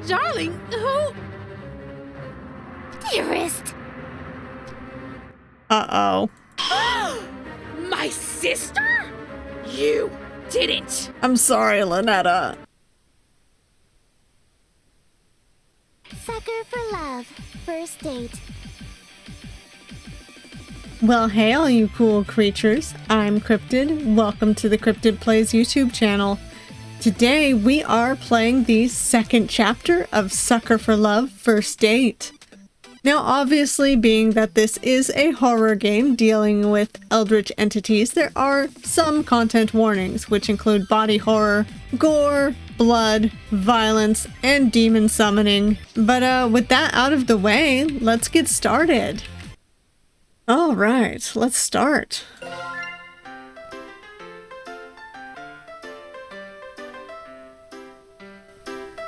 Darling, who? Dearest! Uh-oh. My sister? You didn't. I'm sorry, Ln'eta. Sucker for love. First date. Well, hey all you cool creatures. I'm Cryptid. Welcome to the Cryptid Plays YouTube channel. Today we are playing the second chapter of Sucker for Love First Date. Now obviously, being that this is a horror game dealing with eldritch entities, there are some content warnings, which include body horror, gore, blood, violence, and demon summoning. But with that out of the way, let's get started. Alright, let's start.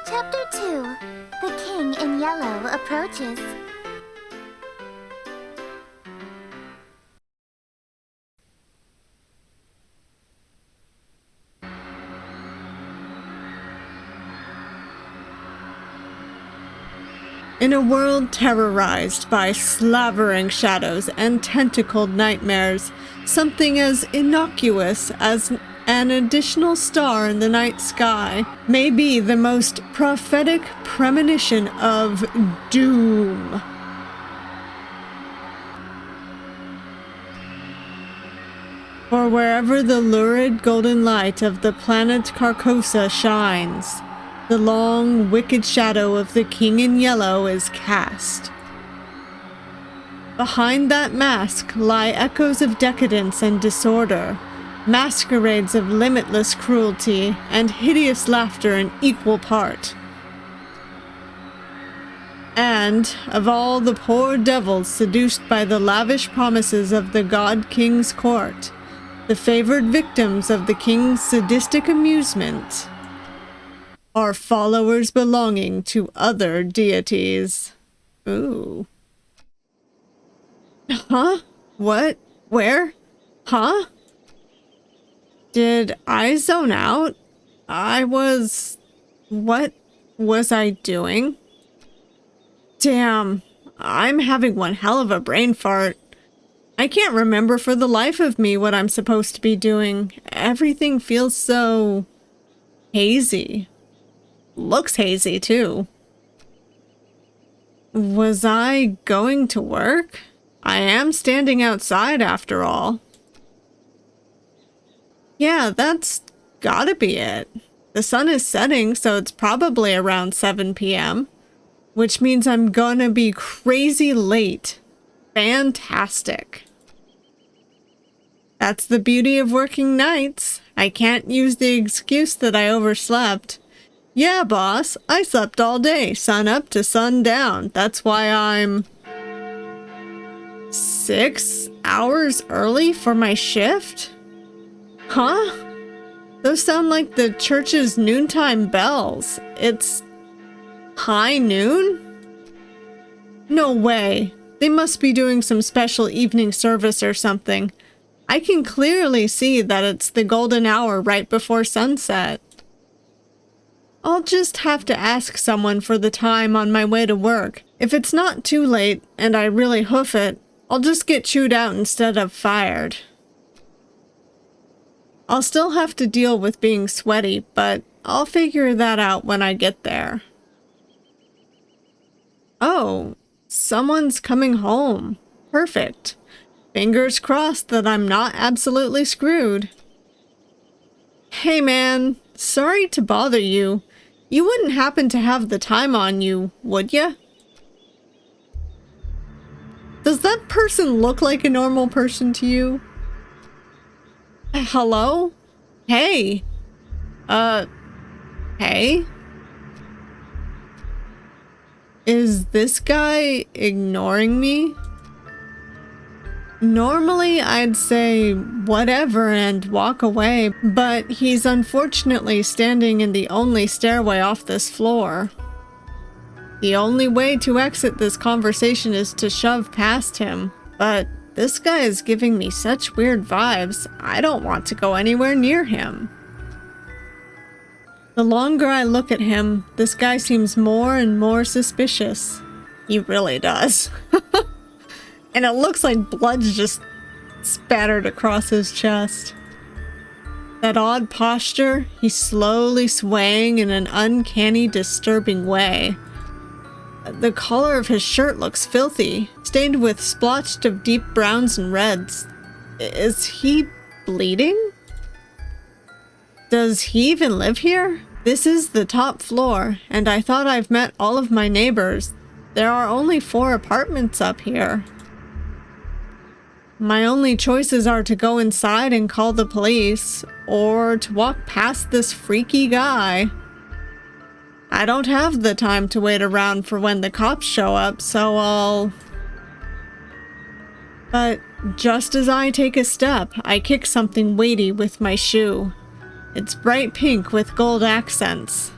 Chapter 2. The King in Yellow approaches. In a world terrorized by slavering shadows and tentacled nightmares, something as innocuous as an additional star in the night sky may be the most prophetic premonition of doom. For wherever the lurid golden light of the planet Carcosa shines, the long, wicked shadow of the King in Yellow is cast. Behind that mask lie echoes of decadence and disorder, masquerades of limitless cruelty and hideous laughter in equal part. And, of all the poor devils seduced by the lavish promises of the God King's court, the favored victims of the King's sadistic amusement, are followers belonging to other deities. Ooh. Huh? What? Where? Huh? Did I zone out? What was I doing? Damn, I'm having one hell of a brain fart. I can't remember for the life of me what I'm supposed to be doing. Everything feels so hazy. Looks hazy, too. Was I going to work? I am standing outside, after all. Yeah, that's gotta be it. The sun is setting, so it's probably around 7 p.m., which means I'm gonna be crazy late. Fantastic. That's the beauty of working nights. I can't use the excuse that I overslept. Yeah, boss, I slept all day, sun up to sun down. That's why I'm 6 hours early for my shift? Huh? Those sound like the church's noontime bells. It's high noon? No way. They must be doing some special evening service or something. I can clearly see that it's the golden hour right before sunset. I'll just have to ask someone for the time on my way to work. If it's not too late, and I really hoof it, I'll just get chewed out instead of fired. I'll still have to deal with being sweaty, but I'll figure that out when I get there. Oh, someone's coming home. Perfect. Fingers crossed that I'm not absolutely screwed. Hey man, sorry to bother you. You wouldn't happen to have the time on you, would ya? Does that person look like a normal person to you? Hello? Hey. Hey? Is this guy ignoring me? Normally, I'd say whatever and walk away, but he's unfortunately standing in the only stairway off this floor. The only way to exit this conversation is to shove past him, but this guy is giving me such weird vibes, I don't want to go anywhere near him. The longer I look at him, this guy seems more and more suspicious. He really does. And it looks like blood's just spattered across his chest. That odd posture, he's slowly swaying in an uncanny, disturbing way. The color of his shirt looks filthy, stained with splotched of deep browns and reds. Is he bleeding? Does he even live here? This is the top floor, and I thought I've met all of my neighbors. There are only 4 apartments up here. My only choices are to go inside and call the police, or to walk past this freaky guy. I don't have the time to wait around for when the cops show up, so I'll... But just as I take a step, I kick something weighty with my shoe. It's bright pink with gold accents.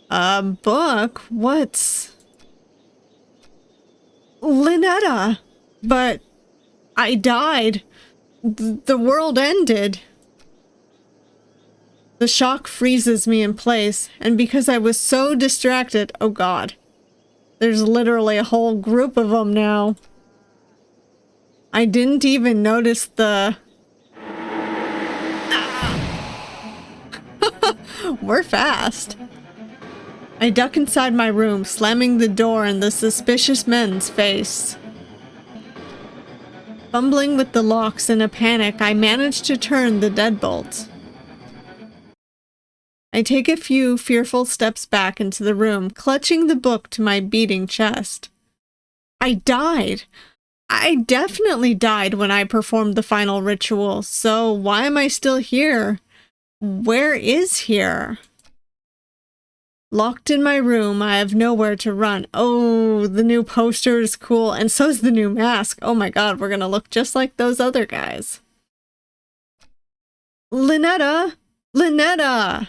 A book? What's... Ln'eta! But... I died. The world ended. The shock freezes me in place, and because I was so distracted, oh god, there's literally a whole group of them now. I didn't even notice the... We're fast. I duck inside my room, slamming the door in the suspicious men's face. Fumbling with the locks in a panic, I manage to turn the deadbolt. I take a few fearful steps back into the room, clutching the book to my beating chest. I died. I definitely died when I performed the final ritual, so why am I still here? Where is here? Locked in my room, I have nowhere to run. Oh, the new poster is cool, and so's the new mask. Oh my god, we're gonna look just like those other guys. Ln'eta! Ln'eta!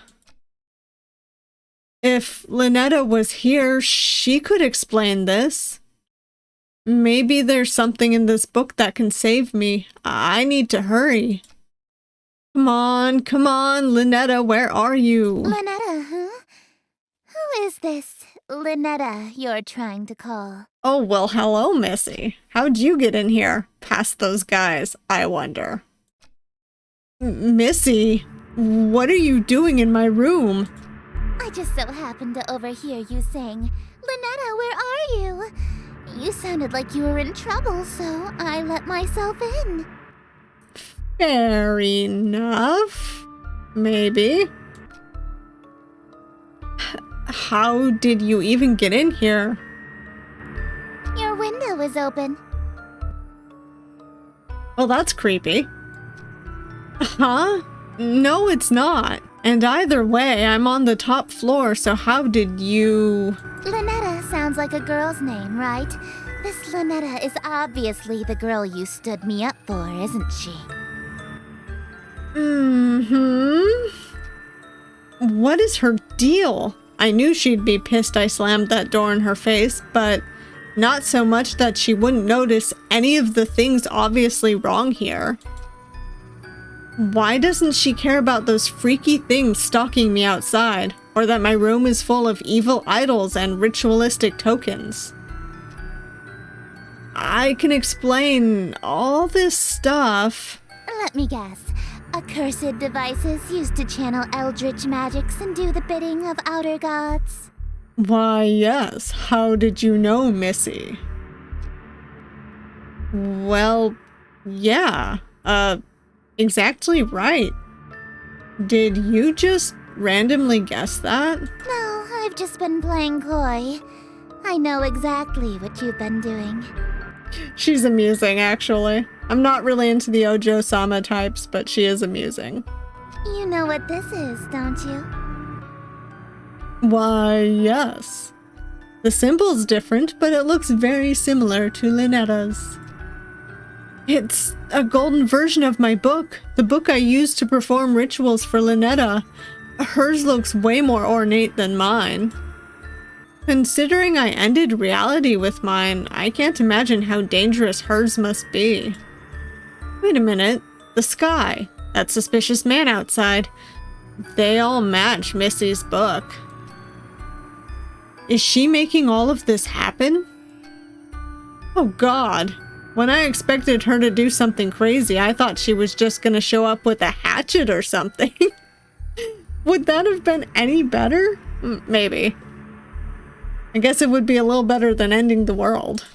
If Ln'eta was here, she could explain this. Maybe there's something in this book that can save me. I need to hurry. Come on, Ln'eta, where are you? Ln'eta, huh? Who is this Ln'eta you're trying to call? Oh, well, hello, Missy. How'd you get in here? Past those guys, I wonder. Missy, what are you doing in my room? I just so happened to overhear you saying, Ln'eta, where are you? You sounded like you were in trouble, so I let myself in. Fair enough. Maybe. How did you even get in here? Your window was open. Well, that's creepy. Huh? No, it's not. And either way, I'm on the top floor, so how did you... Ln'eta sounds like a girl's name, right? This Ln'eta is obviously the girl you stood me up for, isn't she? What is her deal? I knew she'd be pissed I slammed that door in her face, but not so much that she wouldn't notice any of the things obviously wrong here. Why doesn't she care about those freaky things stalking me outside, or that my room is full of evil idols and ritualistic tokens? I can explain all this stuff. Let me guess. Accursed devices used to channel eldritch magics and do the bidding of outer gods. Why, yes. How did you know, Missy? Well, yeah. Exactly right. Did you just randomly guess that? No, I've just been playing coy. I know exactly what you've been doing. She's amusing, actually. I'm not really into the Ojo-sama types, but she is amusing. You know what this is, don't you? Why, yes. The symbol's different, but it looks very similar to Ln'eta's. It's a golden version of my book, the book I used to perform rituals for Ln'eta. Hers looks way more ornate than mine. Considering I ended reality with mine, I can't imagine how dangerous hers must be. Wait a minute, the sky, that suspicious man outside. They all match Missy's book. Is she making all of this happen? Oh God. When I expected her to do something crazy, I thought she was just gonna show up with a hatchet or something. Would that have been any better? Maybe. I guess it would be a little better than ending the world.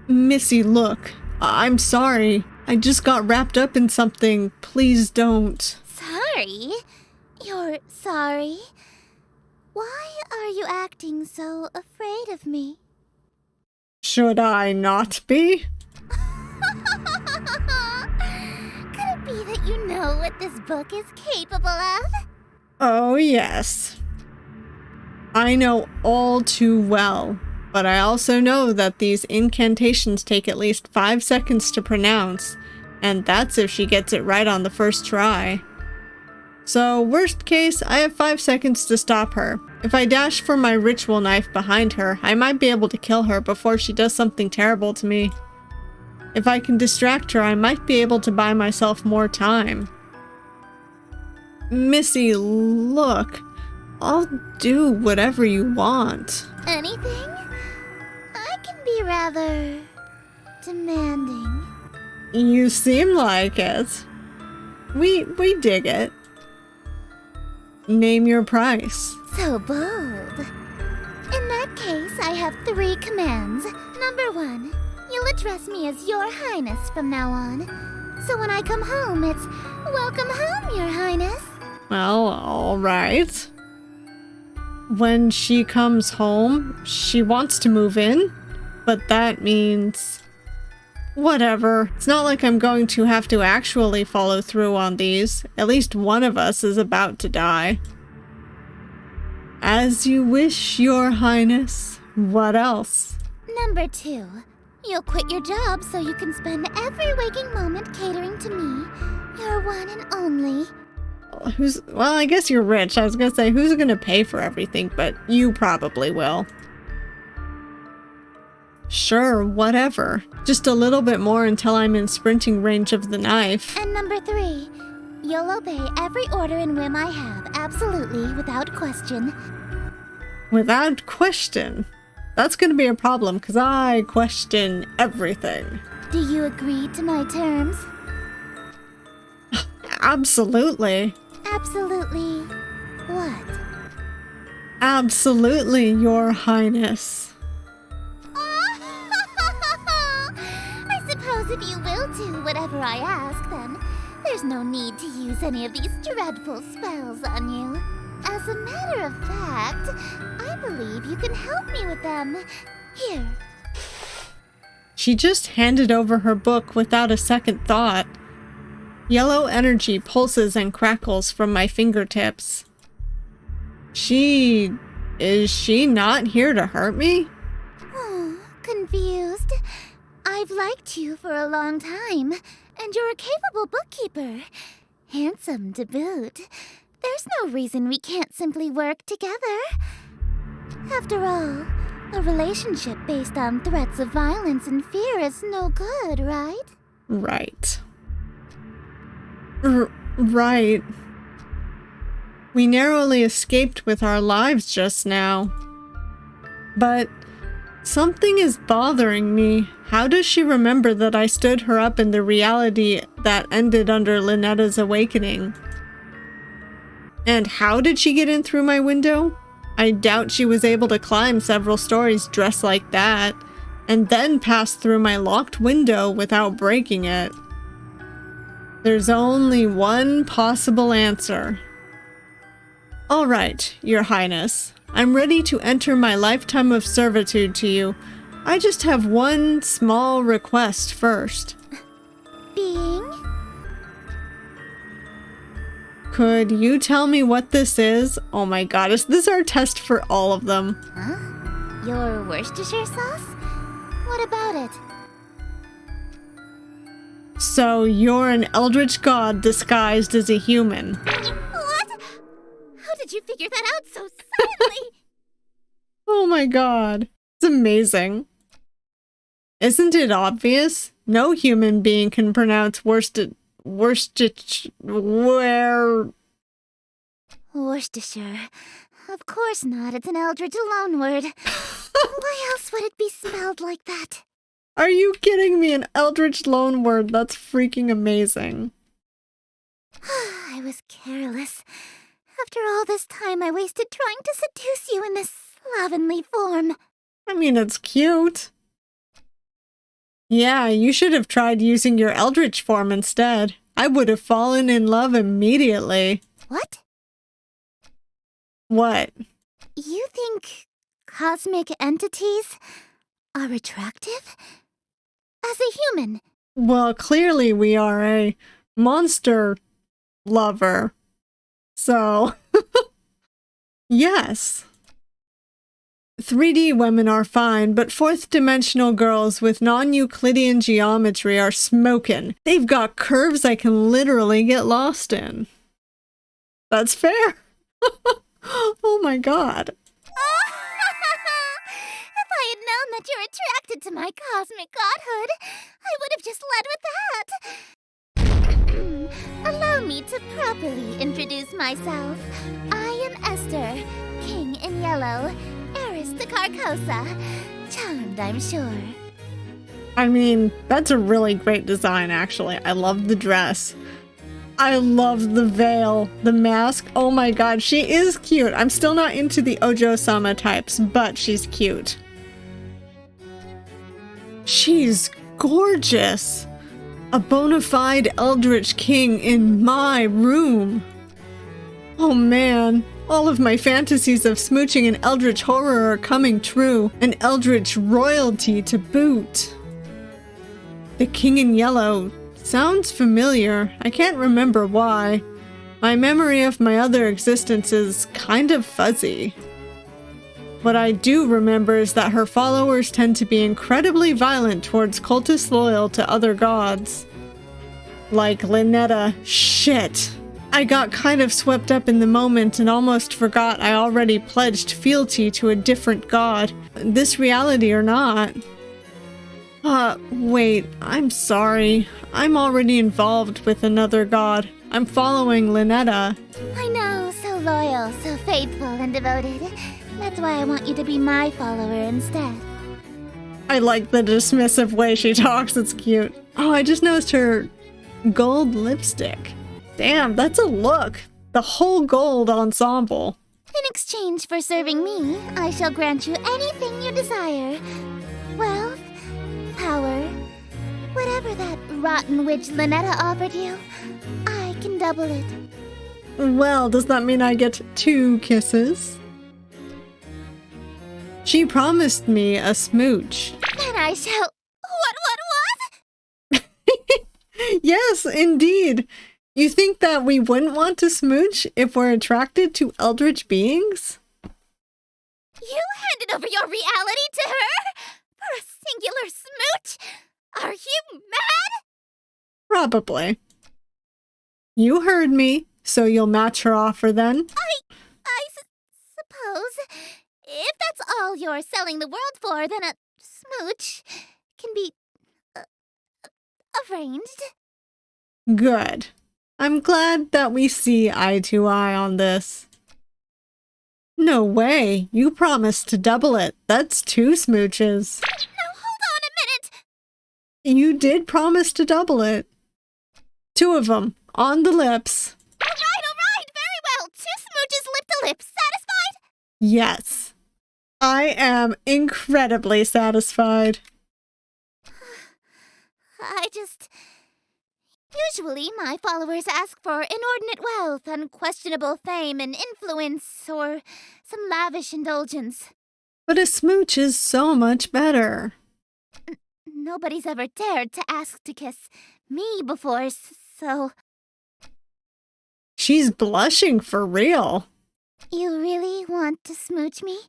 Missy, look. I'm sorry. I just got wrapped up in something. Please don't. Sorry? You're sorry? Why are you acting so afraid of me? Should I not be? Could it be that you know what this book is capable of? Oh, yes. I know all too well, but I also know that these incantations take at least 5 seconds to pronounce, and that's if she gets it right on the first try. So, worst case, I have 5 seconds to stop her. If I dash for my ritual knife behind her, I might be able to kill her before she does something terrible to me. If I can distract her, I might be able to buy myself more time. Missy, look. I'll do whatever you want. Anything? I can be rather demanding. You seem like it. We dig it. Name your price. So bold. In that case, I have 3 commands. Number 1, you'll address me as Your Highness from now on. So when I come home, it's welcome home, Your Highness. Well, all right. When she comes home, she wants to move in, but that means... whatever. It's not like I'm going to have to actually follow through on these. At least one of us is about to die. As you wish, Your Highness. What else? Number 2, you'll quit your job so you can spend every waking moment catering to me, your one and only. Well, I guess you're rich. I was gonna say, who's gonna pay for everything, but you probably will. Sure, whatever. Just a little bit more until I'm in sprinting range of the knife. And number 3, you'll obey every order and whim I have, absolutely, without question. Without question? That's gonna be a problem, because I question everything. Do you agree to my terms? Absolutely. Absolutely. What? Absolutely, Your Highness. I suppose if you will do whatever I ask, then there's no need to use any of these dreadful spells on you. As a matter of fact, I believe you can help me with them. Here. She just handed over her book without a second thought. Yellow energy pulses and crackles from my fingertips. Is she not here to hurt me? Oh, confused. I've liked you for a long time, and you're a capable bookkeeper. Handsome to boot. There's no reason we can't simply work together. After all, a relationship based on threats of violence and fear is no good, right? Right. Right. We narrowly escaped with our lives just now. But something is bothering me. How does she remember that I stood her up in the reality that ended under Ln'eta's awakening? And how did she get in through my window? I doubt she was able to climb several stories dressed like that, and then pass through my locked window without breaking it. There's only one possible answer. All right, Your Highness. I'm ready to enter my lifetime of servitude to you. I just have one small request first. Being? Could you tell me what this is? Oh my god, is this our test for all of them? Huh? Your Worcestershire sauce? What about it? So you're an eldritch god disguised as a human. What? How did you figure that out so suddenly? Oh my god. It's amazing. Isn't it obvious? No human being can pronounce Worcestershire. Of course not. It's an Eldritch loanword. Why else would it be spelled like that? Are you kidding me? An Eldritch loanword? That's freaking amazing. I was careless. After all this time I wasted trying to seduce you in this slovenly form. I mean, it's cute. Yeah, you should have tried using your Eldritch form instead. I would have fallen in love immediately. What? What? You think cosmic entities are attractive? As a human? Well, clearly we are a monster lover. So, yes. 3D women are fine, but fourth-dimensional girls with non-Euclidean geometry are smoking. They've got curves I can literally get lost in. That's fair. Oh my god. If I had known that you're attracted to my cosmic godhood, I would have just led with that. Allow me to properly introduce myself. I am Esther, King in Yellow, heiress to Carcosa. Charmed, I'm sure. I mean, that's a really great design, actually. I love the dress. I love the veil, the mask. Oh my god, she is cute. I'm still not into the Ojo-sama types, but she's cute. She's gorgeous. A bona fide Eldritch King in my room. Oh man, all of my fantasies of smooching and Eldritch horror are coming true. An Eldritch royalty to boot. The King in Yellow sounds familiar. I can't remember why. My memory of my other existence is kind of fuzzy. What I do remember is that her followers tend to be incredibly violent towards cultists loyal to other gods. Like Ln'eta. Shit. I got kind of swept up in the moment and almost forgot I already pledged fealty to a different god, this reality or not. Wait, I'm sorry. I'm already involved with another god. I'm following Ln'eta. I know, so loyal, so faithful and devoted. That's why I want you to be my follower instead. I like the dismissive way she talks, it's cute. Oh, I just noticed her gold lipstick. Damn, that's a look. The whole gold ensemble. In exchange for serving me, I shall grant you anything you desire. Wealth, power, whatever that rotten witch Ln'eta offered you, I can double it. Well, does that mean I get 2 kisses? She promised me a smooch. Then I shall... What? Yes, indeed. You think that we wouldn't want to smooch if we're attracted to eldritch beings? You handed over your reality to her? For a singular smooch? Are you mad? Probably. You heard me, so you'll match her offer then? I suppose. If that's all you're selling the world for, then a smooch can be arranged. Good. I'm glad that we see eye to eye on this. No way. You promised to double it. That's 2 smooches. Now hold on a minute. You did promise to double it. 2 of them. On the lips. All right. Very well. 2 smooches lip to lip. Satisfied? Yes. I am incredibly satisfied. Usually, my followers ask for inordinate wealth, unquestionable fame and influence, or some lavish indulgence. But a smooch is so much better. Nobody's ever dared to ask to kiss me before, so... She's blushing for real. You really want to smooch me?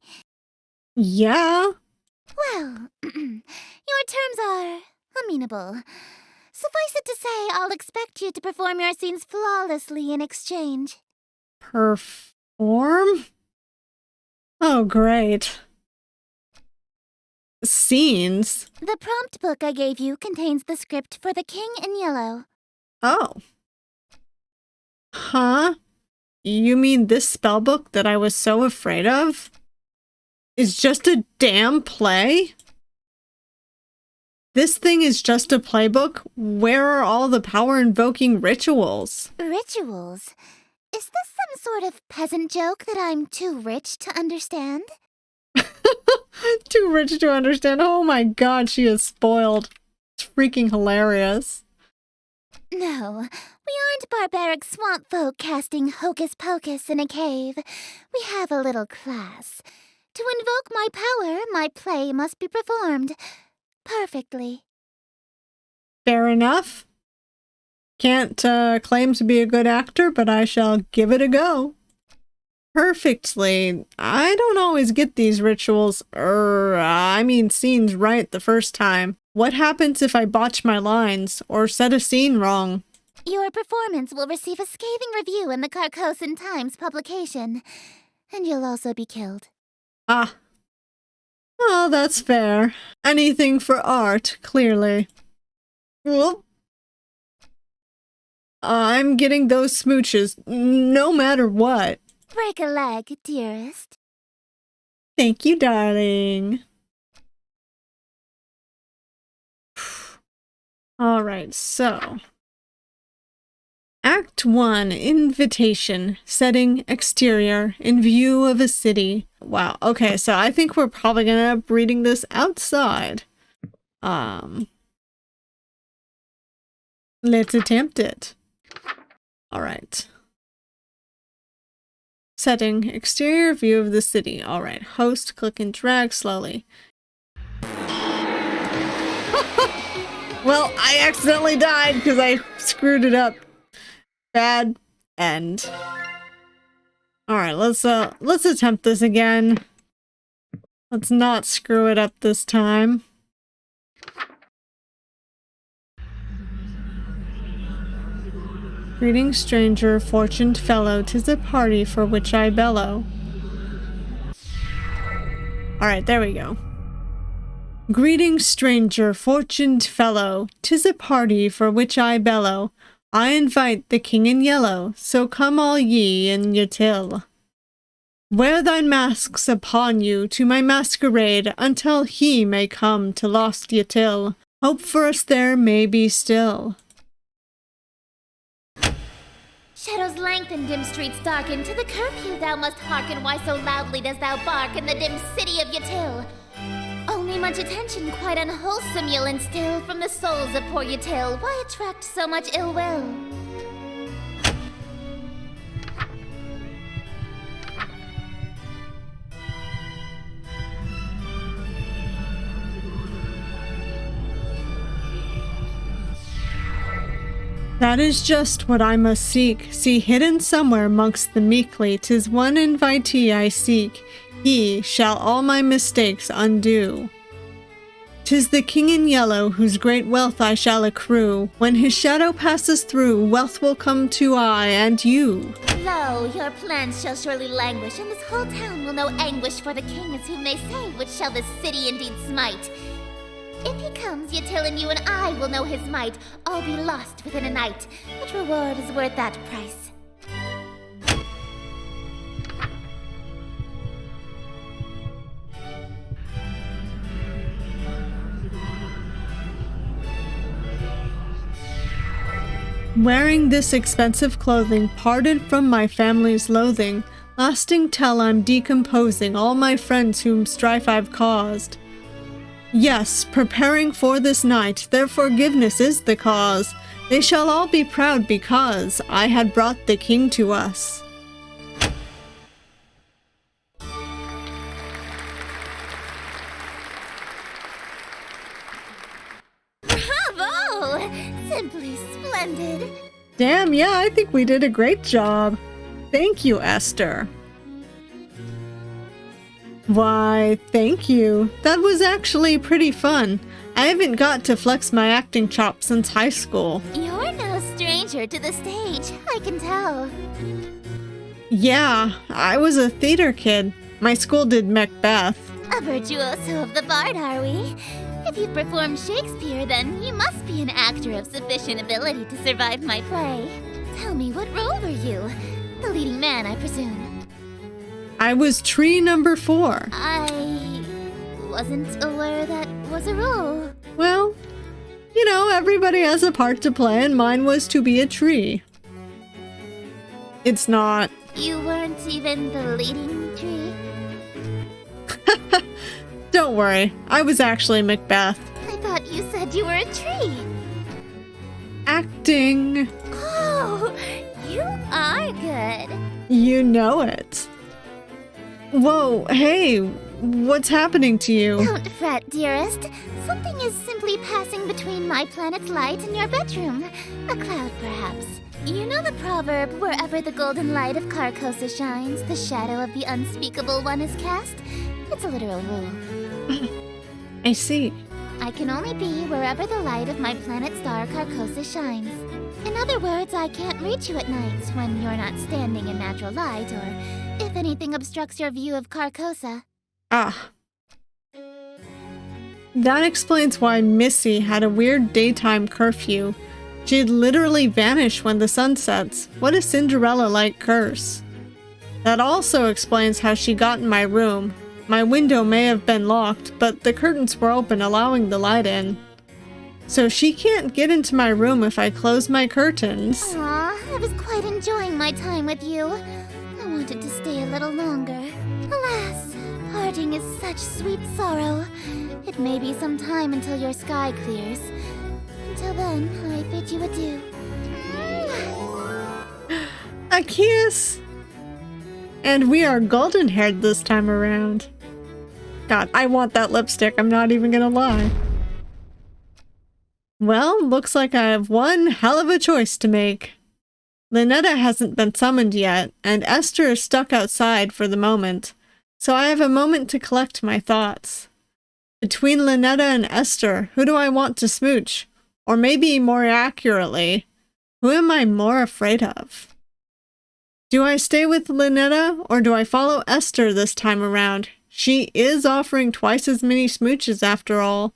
Yeah. Well, your terms are amenable. Suffice it to say, I'll expect you to perform your scenes flawlessly in exchange. Perform? Oh, great. Scenes? The prompt book I gave you contains the script for The King in Yellow. Oh. Huh? You mean this spellbook that I was so afraid of is just a damn play? This thing is just a playbook? Where are all the power-invoking rituals? Rituals? Is this some sort of peasant joke that I'm too rich to understand? Too rich to understand. Oh my god, she is spoiled. It's freaking hilarious. No, we aren't barbaric swamp folk casting hocus pocus in a cave. We have a little class. To invoke my power, my play must be performed perfectly. Fair enough. Can't claim to be a good actor, but I shall give it a go. Perfectly. I don't always get these rituals, scenes right the first time. What happens if I botch my lines, or said a scene wrong? Your performance will receive a scathing review in the Carcosan Times publication, and you'll also be killed. Ah. Oh, that's fair. Anything for art, clearly. Well, I'm getting those smooches, no matter what. Break a leg, dearest. Thank you, darling. Alright, so... Act 1, Invitation. Setting, exterior, in view of a city. Wow, okay, so I think we're probably gonna end up reading this outside. Let's attempt it. Alright. Setting, exterior view of the city. Alright, host, click and drag slowly. Well, I accidentally died because I screwed it up. Bad end. Alright, let's attempt this again. Let's not screw it up this time. Greetings, stranger, fortuned fellow, 'tis a party for which I bellow. Alright, there we go. Greetings, stranger, fortuned fellow, 'tis a party for which I bellow. I invite the king in yellow, so come all ye in your till. Wear thine masks upon you to my masquerade, until he may come to lost Yatil. Hope for us there may be still. Shadows lengthen, dim streets darken. To the curfew thou must hearken. Why so loudly dost thou bark in the dim city of Yatil? Only much attention, quite unwholesome, you'll instill from the souls of poor Yatil. Why attract so much ill will? That is just what I must seek. See hidden somewhere amongst the meekly, 'tis one invitee I seek. He shall all my mistakes undo. 'Tis the king in yellow, whose great wealth I shall accrue. When his shadow passes through, wealth will come to I and you. Lo, your plans shall surely languish, and this whole town will know anguish, for the king is whom they say, which shall this city indeed smite. If he comes, Yatil and you and I will know his might. All be lost within a night. What reward is worth that price? Wearing this expensive clothing, parted from my family's loathing, lasting till I'm decomposing all my friends whom strife I've caused. Yes, preparing for this night, their forgiveness is the cause. They shall all be proud because I had brought the king to us. Bravo! Simply splendid. Damn, yeah, I think we did a great job. Thank you, Esther. Why, thank you. That was actually pretty fun. I haven't got to flex my acting chops since high school. You're no stranger to the stage, I can tell. Yeah, I was a theater kid. My school did Macbeth. A virtuoso of the bard, are we? If you've performed Shakespeare, then you must be an actor of sufficient ability to survive my play. Tell me, what role were you? the leading man, I presume. I was tree number 4. I wasn't aware that was a rule. Well, you know, everybody has a part to play, and mine was to be a tree. It's not. You weren't even the leading tree? Don't worry, I was actually Macbeth. I thought you said you were a tree. Acting. Oh, you are good. You know it. Whoa, hey, what's happening to you? Don't fret, dearest. Something is simply passing between my planet's light and your bedroom. A cloud, perhaps. You know the proverb, wherever the golden light of Carcosa shines, the shadow of the unspeakable one is cast? It's a literal rule. I see. I can only be wherever the light of my planet star Carcosa shines. In other words, I can't reach you at night when you're not standing in natural light, or if anything obstructs your view of Carcosa. Ah. That explains why Missy had a weird daytime curfew. She'd literally vanish when the sun sets. What a Cinderella-like curse. That also explains how she got in my room. My window may have been locked, but the curtains were open, allowing the light in. So she can't get into my room if I close my curtains. Aw, I was quite enjoying my time with you. I wanted to stay a little longer. Alas, parting is such sweet sorrow. It may be some time until your sky clears. Until then, I bid you adieu. A kiss! And we are golden-haired this time around. God, I want that lipstick, I'm not even gonna lie. Well, looks like I have one hell of a choice to make. Ln'eta hasn't been summoned yet, and Esther is stuck outside for the moment, so I have a moment to collect my thoughts. Between Ln'eta and Esther, who do I want to smooch? Or maybe more accurately, who am I more afraid of? Do I stay with Ln'eta, or do I follow Esther this time around? She is offering twice as many smooches after all.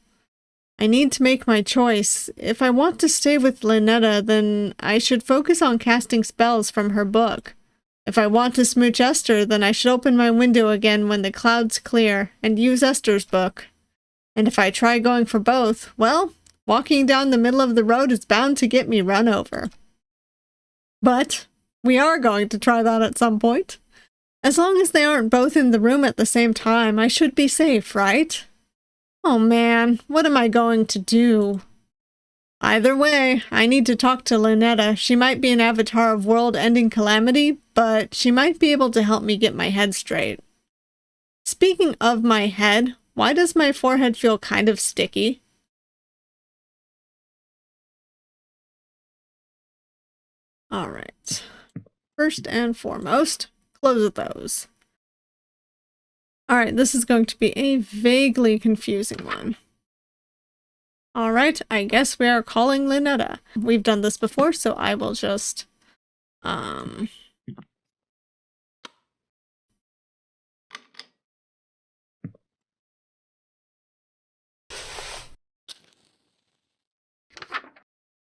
I need to make my choice. If I want to stay with Ln'eta, then I should focus on casting spells from her book. If I want to smooch Esther, then I should open my window again when the clouds clear and use Esther's book. And if I try going for both, well, walking down the middle of the road is bound to get me run over. But we are going to try that at some point. As long as they aren't both in the room at the same time, I should be safe, right? Oh man, what am I going to do? Either way, I need to talk to Ln'eta. She might be an avatar of world-ending calamity, but she might be able to help me get my head straight. Speaking of my head, why does my forehead feel kind of sticky? Alright. First and foremost, close those. Alright, this is going to be a vaguely confusing one. Alright, I guess we are calling Ln'eta. We've done this before, so I will just...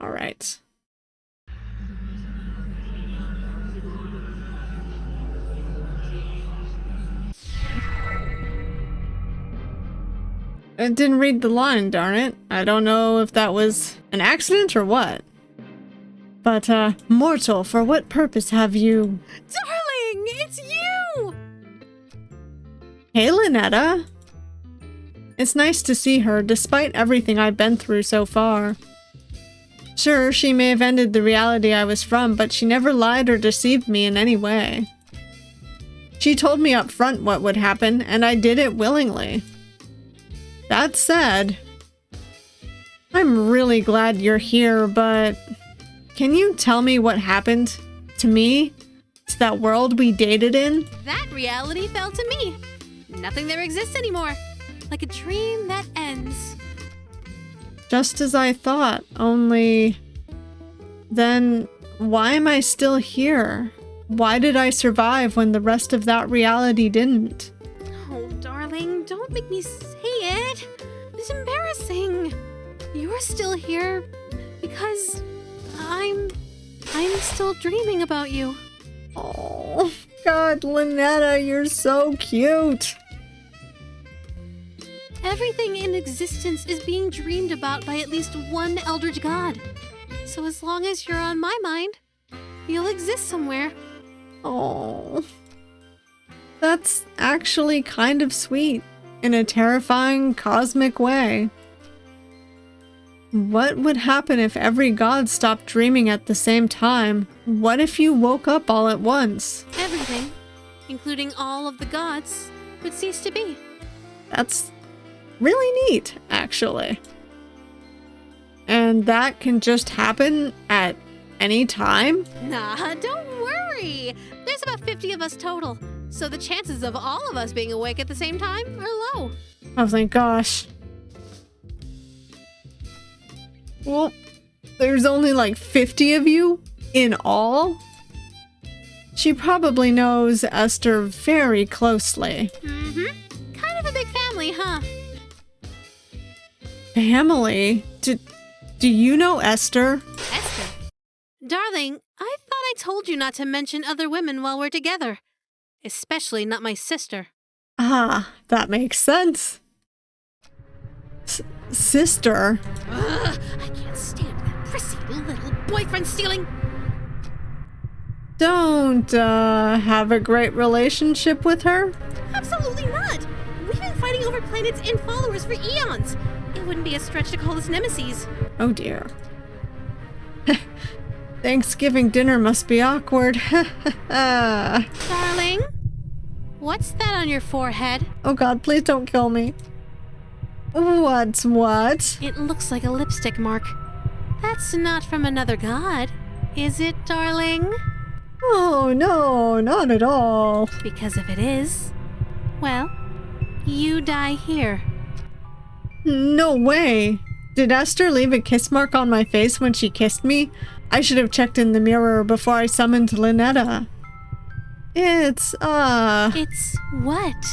Alright. I didn't read the line, darn it. I don't know if that was an accident or what. But, mortal, for what purpose have you... Darling, it's you! Hey, Ln'eta. It's nice to see her, despite everything I've been through so far. Sure, she may have ended the reality I was from, but she never lied or deceived me in any way. She told me up front what would happen, and I did it willingly. That said, I'm really glad you're here, but can you tell me what happened to me, to that world we dated in? That reality fell to me. Nothing there exists anymore. Like a dream that ends. Just as I thought, only... Then, why am I still here? Why did I survive when the rest of that reality didn't? Oh, darling, don't make me say it. It's embarrassing. You're still here because I'm still dreaming about you. Oh, God, Ln'eta, you're so cute. Everything in existence is being dreamed about by at least one eldritch god. So as long as you're on my mind, you'll exist somewhere. Oh, that's actually kind of sweet in a terrifying cosmic way. What would happen if every god stopped dreaming at the same time? What if you woke up all at once? Everything, including all of the gods, would cease to be. That's really neat, actually. And that can just happen at any time? Nah, don't worry. There's about 50 of us total, so the chances of all of us being awake at the same time are low. Oh, thank gosh. Well, there's only like 50 of you in all? She probably knows Esther very closely. Mm-hmm. Kind of a big family, huh? Family? Do you know Esther? Esther? Darling, I thought I told you not to mention other women while we're together. Especially not my sister. Ah, that makes sense. Sister? Ugh, I can't stand that prissy little boyfriend stealing. Don't, have a great relationship with her? Absolutely not. We've been fighting over planets and followers for eons. It wouldn't be a stretch to call us nemesis. Oh dear. Thanksgiving dinner must be awkward. Darling, what's that on your forehead? Oh God, please don't kill me. What's what? It looks like a lipstick mark. That's not from another god, is it, darling? Oh no, not at all. Because if it is, well, you die here. No way. Did Esther leave a kiss mark on my face when she kissed me? I should have checked in the mirror before I summoned Ln'eta. It's what?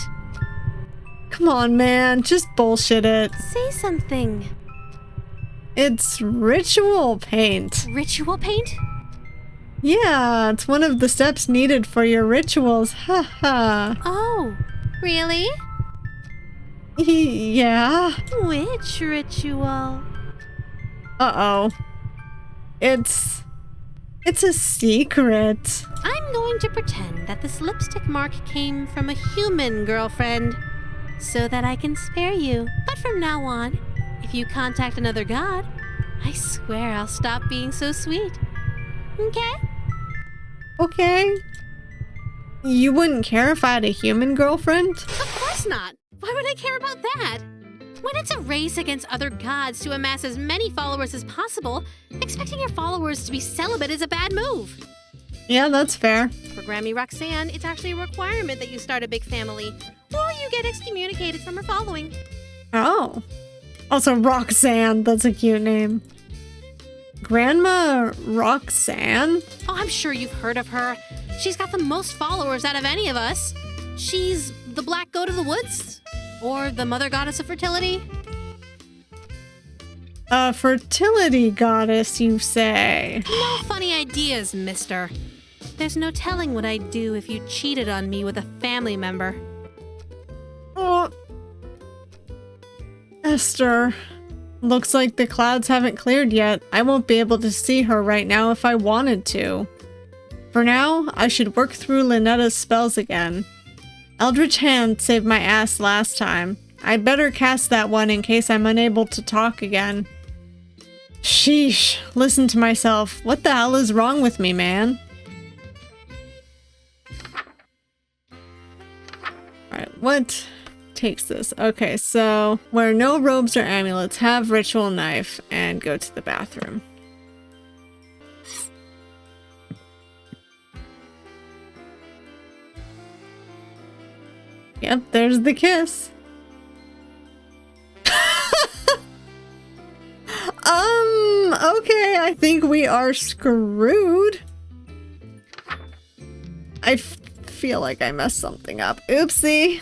Come on, man. Just bullshit it. Say something. It's ritual paint. Ritual paint? Yeah, it's one of the steps needed for your rituals. Haha. Oh, really? Yeah. Which ritual? Uh-oh. It's a secret. I'm going to pretend that this lipstick mark came from a human girlfriend so that I can spare you. But from now on, if you contact another god, I swear I'll stop being so sweet. Okay? Okay. You wouldn't care if I had a human girlfriend? Of course not. Why would I care about that? When it's a race against other gods to amass as many followers as possible, expecting your followers to be celibate is a bad move. Yeah, that's fair. For Grammy Roxanne, it's actually a requirement that you start a big family, or you get excommunicated from her following. Oh. Also, Roxanne. That's a cute name. Grandma Roxanne? Oh, I'm sure you've heard of her. She's got the most followers out of any of us. She's the black goat of the woods? Or the mother goddess of fertility? A fertility goddess, you say? No funny ideas, mister. There's no telling what I'd do if you cheated on me with a family member. Oh. Esther. Looks like the clouds haven't cleared yet. I won't be able to see her right now if I wanted to. For now, I should work through Ln'eta's spells again. Eldritch Hand saved my ass last time. I better cast that one in case I'm unable to talk again. Sheesh, listen to myself. What the hell is wrong with me, man? Alright, what takes this? Okay, so wear no robes or amulets, have ritual knife, and go to the bathroom. Yep, there's the kiss. Okay, I think we are screwed. I feel like I messed something up. Oopsie.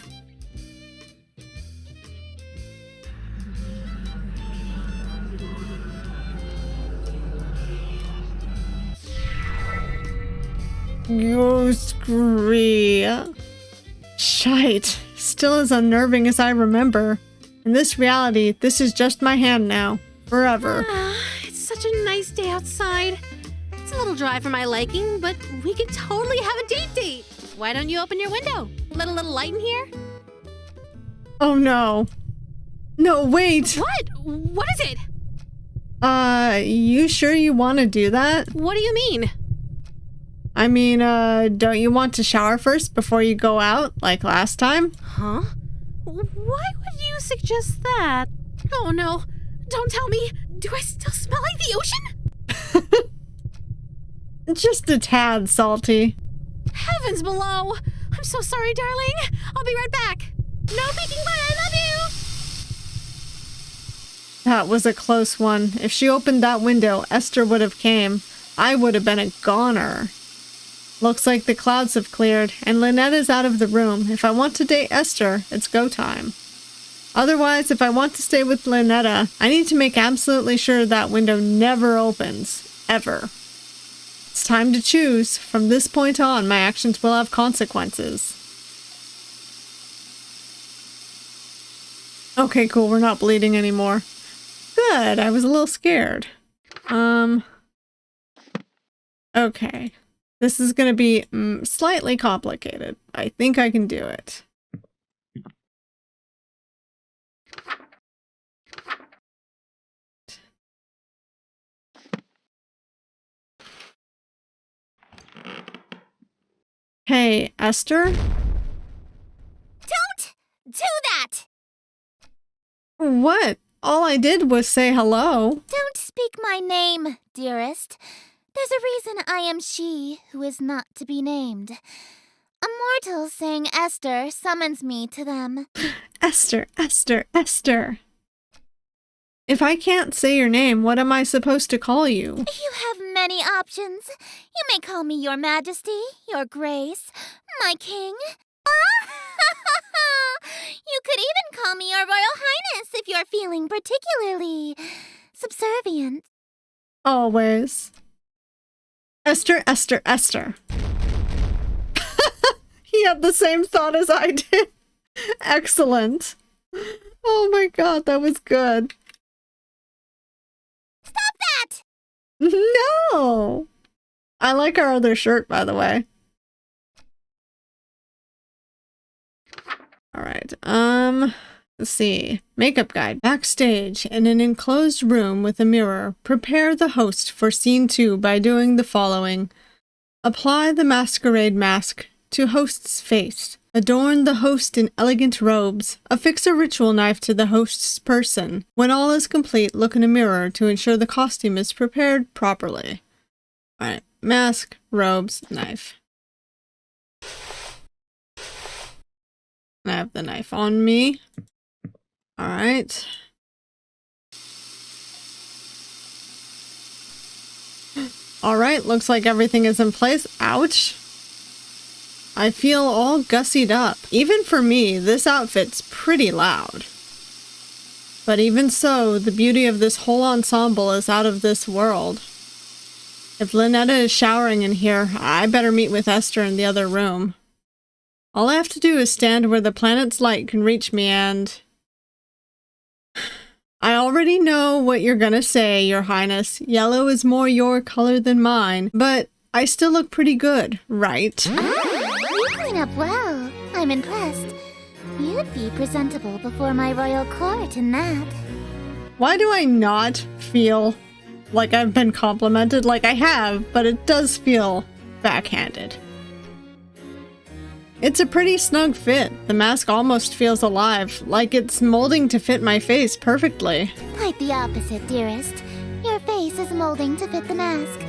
You scree. Shite. Still as unnerving as I remember. In this reality, this is just my hand now. Forever. It's such a nice day outside. It's a little dry for my liking, but we could totally have a date. Why don't you open your window? Let a little light in here? Oh no. No, wait. What? What is it? You sure you want to do that? What do you mean? I mean, don't you want to shower first before you go out, like last time? Huh? Why would you suggest that? Oh no. Don't tell me. Do I still smell like the ocean? Just a tad salty. Heavens below. I'm so sorry, darling. I'll be right back. No peeking, but I love you. That was a close one. If she opened that window, Esther would have came. I would have been a goner. Looks like the clouds have cleared, and Ln'eta's out of the room. If I want to date Esther, it's go time. Otherwise, if I want to stay with Ln'eta, I need to make absolutely sure that window never opens. Ever. It's time to choose. From this point on, my actions will have consequences. Okay, cool. We're not bleeding anymore. Good. I was a little scared. Okay. This is going to be slightly complicated. I think I can do it. Hey, Esther? Don't do that! What? All I did was say hello. Don't speak my name, dearest. There's a reason I am she who is not to be named. A mortal saying Esther summons me to them. Esther, Esther, Esther. If I can't say your name, what am I supposed to call you? You have many options. You may call me Your Majesty, Your Grace, my King. You could even call me Your Royal Highness if you're feeling particularly subservient. Always. Esther, Esther, Esther. He had the same thought as I did. Excellent. Oh my god, that was good. Stop that! No! I like our other shirt, by the way. Alright, let's see. Makeup guide. Backstage, in an enclosed room with a mirror, prepare the host for scene 2 by doing the following. Apply the masquerade mask to host's face. Adorn the host in elegant robes. Affix a ritual knife to the host's person. When all is complete, look in a mirror to ensure the costume is prepared properly. Alright, mask, robes, knife. I have the knife on me. Alright. Alright, looks like everything is in place. Ouch. I feel all gussied up. Even for me, this outfit's pretty loud. But even so, the beauty of this whole ensemble is out of this world. If Ln'eta is showering in here, I better meet with Esther in the other room. All I have to do is stand where the planet's light can reach me and... I already know what you're gonna say, Your Highness. Yellow is more your color than mine, but I still look pretty good, right? You clean up well. I'm impressed. You'd be presentable before my royal court in that. Why do I not feel like I've been complimented? Like I have, but it does feel backhanded. It's a pretty snug fit. The mask almost feels alive, like it's molding to fit my face perfectly. Quite the opposite, dearest. Your face is molding to fit the mask.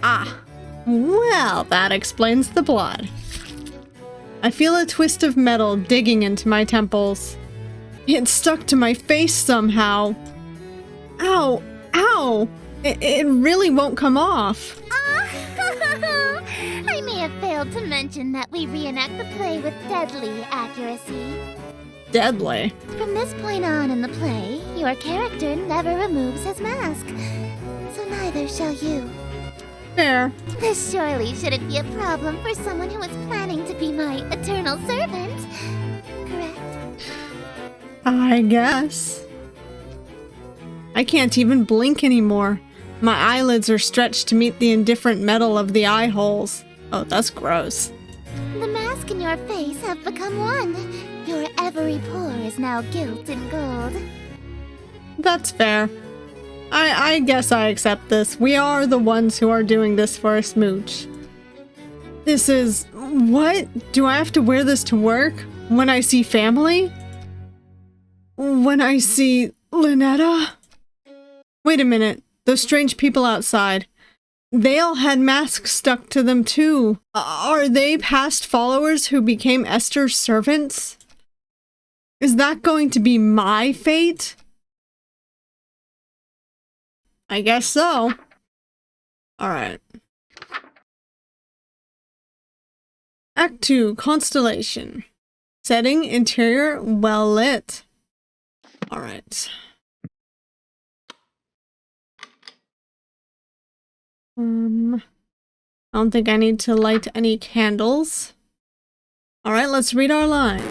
Ah, well, that explains the blood. I feel a twist of metal digging into my temples. It's stuck to my face somehow. Ow, ow! It really won't come off. I may have failed to mention that we reenact the play with deadly accuracy. Deadly. From this point on in the play, your character never removes his mask. So neither shall you. Fair. This surely shouldn't be a problem for someone who is planning to be my eternal servant. Correct? I guess. I can't even blink anymore. My eyelids are stretched to meet the indifferent metal of the eye holes. Oh, that's gross. The mask and your face have become one. Your every pore is now gilt in gold. That's fair. I guess I accept this. We are the ones who are doing this for a smooch. This is... What? Do I have to wear this to work? When I see family? When I see Ln'eta? Wait a minute. Those strange people outside. They all had masks stuck to them too. Are they past followers who became Esther's servants? Is that going to be my fate? I guess so. Alright. Act 2, Constellation. Setting, interior, well lit. Alright. I don't think I need to light any candles. Alright, let's read our lines.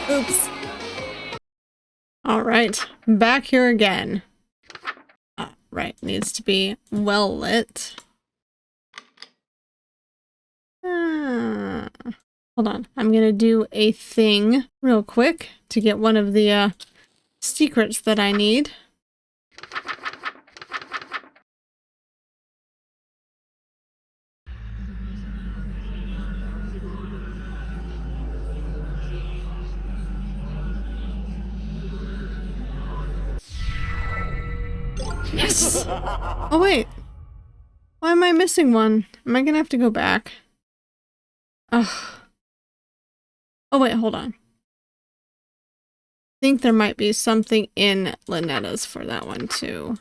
Oops. Alright, back here again. Right, needs to be well lit. Hold on, I'm gonna do a thing real quick to get one of the secrets that I need. Yes! Oh wait, why am I missing one? Am I gonna have to go back? Ugh. Oh wait, hold on. I think there might be something in Ln'eta's for that one too.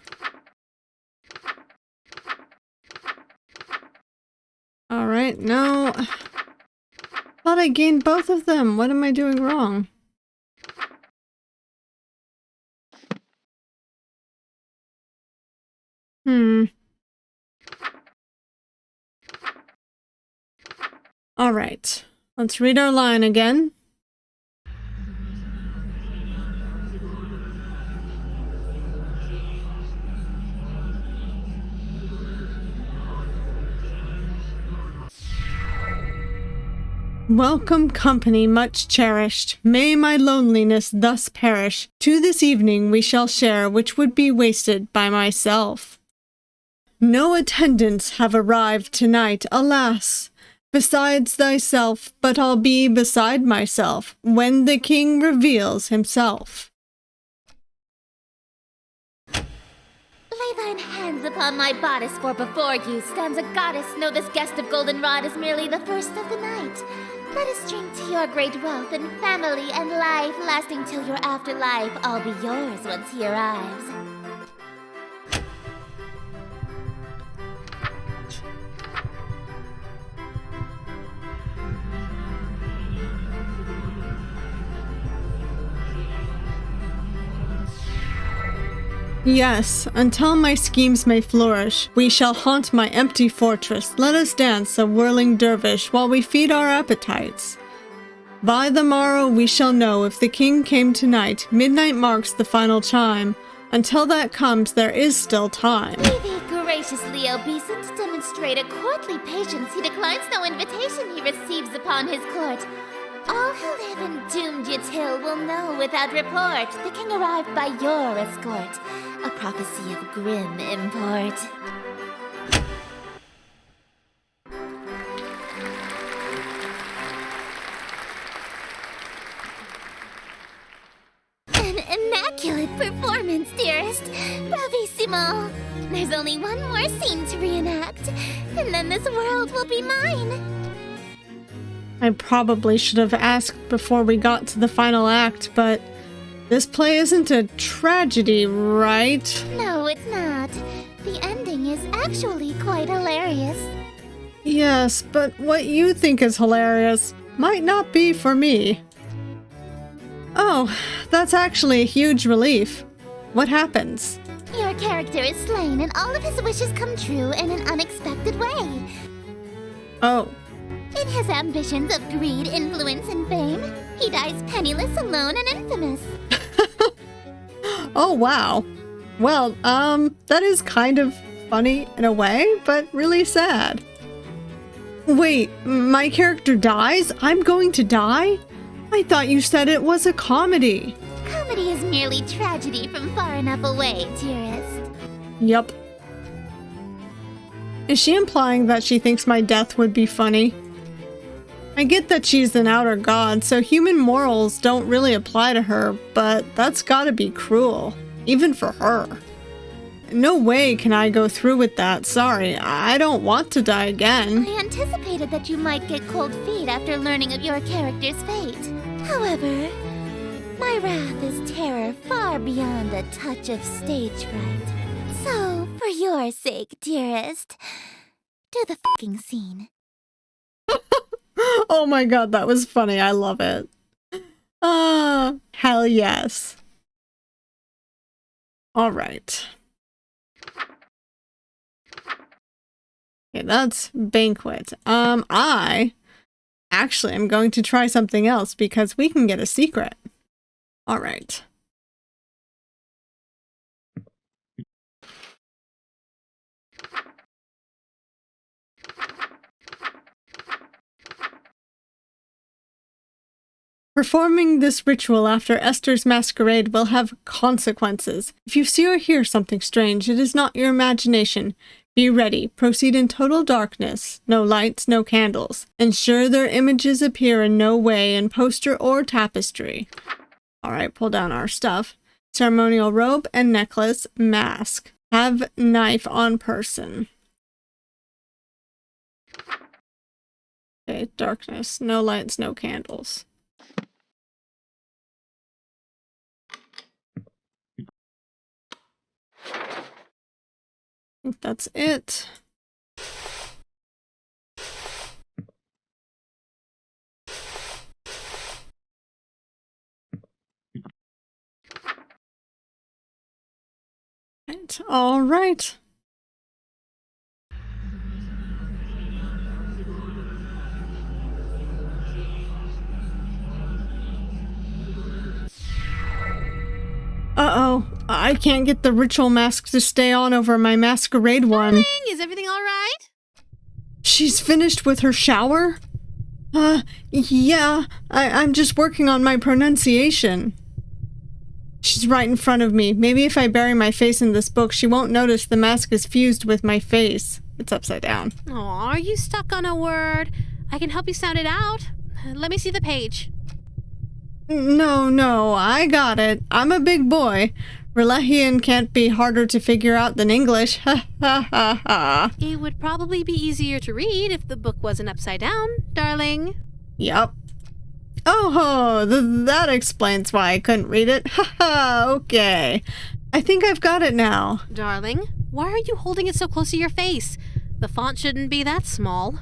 Alright, no. Thought I gained both of them. What am I doing wrong? Alright, let's read our line again. Welcome company much cherished, may my loneliness thus perish. To this evening we shall share, which would be wasted by myself. No attendants have arrived tonight, alas, besides thyself, but I'll be beside myself, when the king reveals himself. Lay thine hands upon my bodice, for before you stands a goddess. Know this guest of goldenrod is merely the first of the night. Let us drink to your great wealth and family and life, lasting till your afterlife. I'll be yours once he arrives. Yes, until my schemes may flourish, we shall haunt my empty fortress. Let us dance a whirling dervish while we feed our appetites. By the morrow we shall know if the king came tonight. Midnight marks the final chime. Until that comes, there is still time. May the graciously obeisant demonstrate a courtly patience. He declines no invitation he receives upon his court. All who live in doomed Yatil will know without report the king arrived by your escort, a prophecy of grim import. An immaculate performance, dearest. Bravissimo. There's only one more scene to reenact, and then this world will be mine. I probably should have asked before we got to the final act, but this play isn't a tragedy, right? No, it's not. The ending is actually quite hilarious. Yes, but what you think is hilarious might not be for me. Oh, that's actually a huge relief. What happens? Your character is slain and all of his wishes come true in an unexpected way. Oh. In his ambitions of greed, influence, and fame, he dies penniless, alone, and infamous. Oh, wow. Well, that is kind of funny in a way, but really sad. Wait, my character dies? I'm going to die? I thought you said it was a comedy. Comedy is merely tragedy from far enough away, dearest. Yup. Is she implying that she thinks my death would be funny? I get that she's an outer god, so human morals don't really apply to her, but that's gotta be cruel, even for her. No way can I go through with that, sorry, I don't want to die again. I anticipated that you might get cold feet after learning of your character's fate. However, my wrath is terror far beyond a touch of stage fright. So, for your sake, dearest, do the fucking scene. Oh my god, that was funny. I love it. Hell yes. All right. Okay, that's banquet. I actually am going to try something else because we can get a secret. All right. Performing this ritual after Esther's masquerade will have consequences. If you see or hear something strange, it is not your imagination. Be ready. Proceed in total darkness. No lights, no candles. Ensure their images appear in no way in poster or tapestry. Alright, pull down our stuff. Ceremonial robe and necklace. Mask. Have knife on person. Okay, darkness. No lights, no candles. I think that's it. All right. Uh-oh. I can't get the ritual mask to stay on over my masquerade one. Darling, is everything all right? She's finished with her shower? Yeah. I'm just working on my pronunciation. She's right in front of me. Maybe if I bury my face in this book, she won't notice the mask is fused with my face. It's upside down. Oh, are you stuck on a word? I can help you sound it out. Let me see the page. No, I got it. I'm a big boy. Relahian can't be harder to figure out than English. Ha ha ha ha. It would probably be easier to read if the book wasn't upside down, darling. Yup. Oh, that explains why I couldn't read it. Ha ha, okay. I think I've got it now. Darling, why are you holding it so close to your face? The font shouldn't be that small.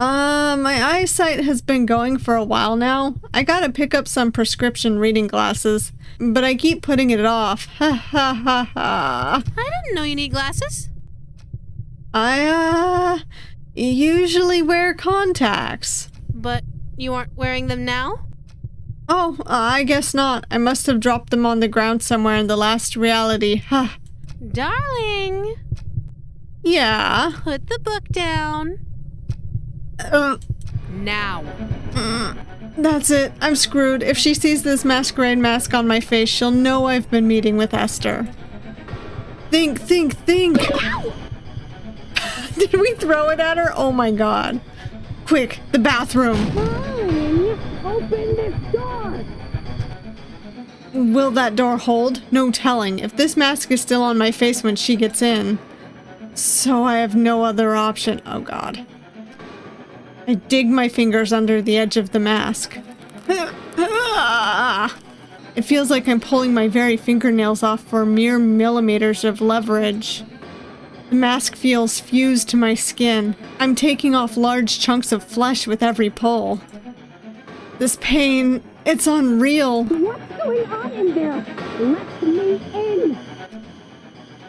My eyesight has been going for a while now. I gotta pick up some prescription reading glasses, but I keep putting it off. Ha ha ha ha. I didn't know you need glasses. I, usually wear contacts. But you aren't wearing them now? Oh, I guess not. I must have dropped them on the ground somewhere in the last reality. Ha. Darling! Yeah? Put the book down. Now. That's it. I'm screwed. If she sees this masquerade mask on my face, she'll know I've been meeting with Esther. Think! Did we throw it at her? Oh my god. Quick, the bathroom. Darling, open this door. Will that door hold? No telling. If this mask is still on my face when she gets in. So I have no other option. Oh god. I dig my fingers under the edge of the mask. It feels like I'm pulling my very fingernails off for mere millimeters of leverage. The mask feels fused to my skin. I'm taking off large chunks of flesh with every pull. This pain, it's unreal. What's going on in there? Let me in.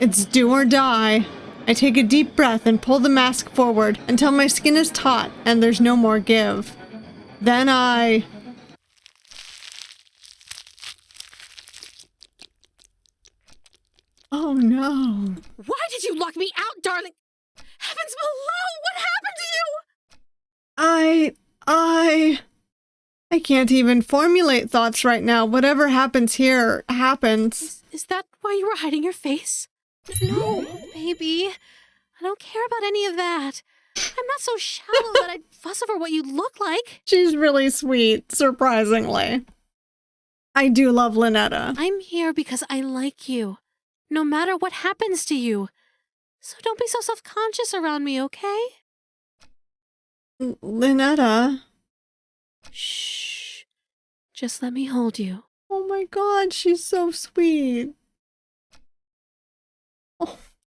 It's do or die. I take a deep breath and pull the mask forward until my skin is taut and there's no more give. Then I... Oh no. Why did you lock me out, darling? Heavens below! What happened to you? I can't even formulate thoughts right now. Whatever happens here happens. Is that why you were hiding your face? No, baby. I don't care about any of that. I'm not so shallow that I'd fuss over what you look like. She's really sweet, surprisingly. I do love Ln'eta. I'm here because I like you, no matter what happens to you. So don't be so self-conscious around me, okay? Ln'eta. Shh. Just let me hold you. Oh my god, she's so sweet.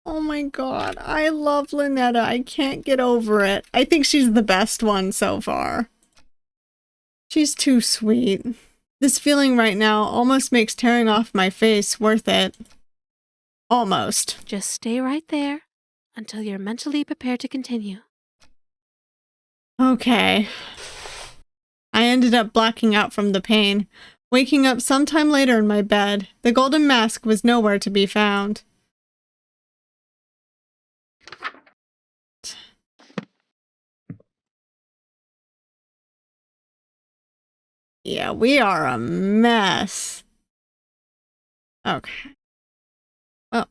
Oh my god, I love Ln'eta. I can't get over it. I think she's the best one so far. She's too sweet. This feeling right now almost makes tearing off my face worth it. Almost. Just stay right there until you're mentally prepared to continue. Okay. I ended up blacking out from the pain, waking up sometime later in my bed. The golden mask was nowhere to be found. Yeah, we are a mess. Okay. Oh.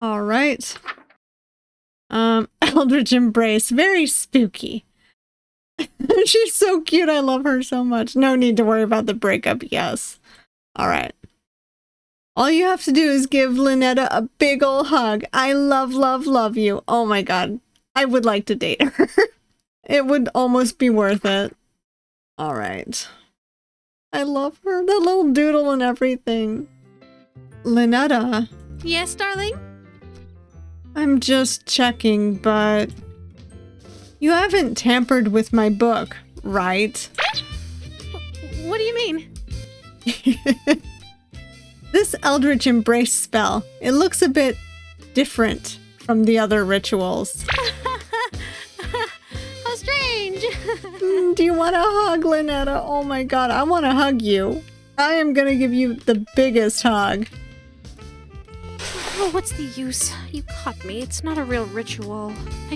All right. Eldritch Embrace, very spooky. She's so cute. I love her so much. No need to worry about the breakup. Yes. All right. All you have to do is give Ln'eta a big ol' hug. I love, love, love you. Oh my god. I would like to date her. It would almost be worth it. All right. I love her. The little doodle and everything. Ln'eta. Yes, darling? I'm just checking, but you haven't tampered with my book, right? What do you mean? This Eldritch Embrace spell, it looks a bit different from the other rituals. How strange. Do you want a hug, Ln'eta? Oh my god, I want to hug you. I am gonna give you the biggest hug. Oh, what's the use? You caught me. It's not a real ritual. I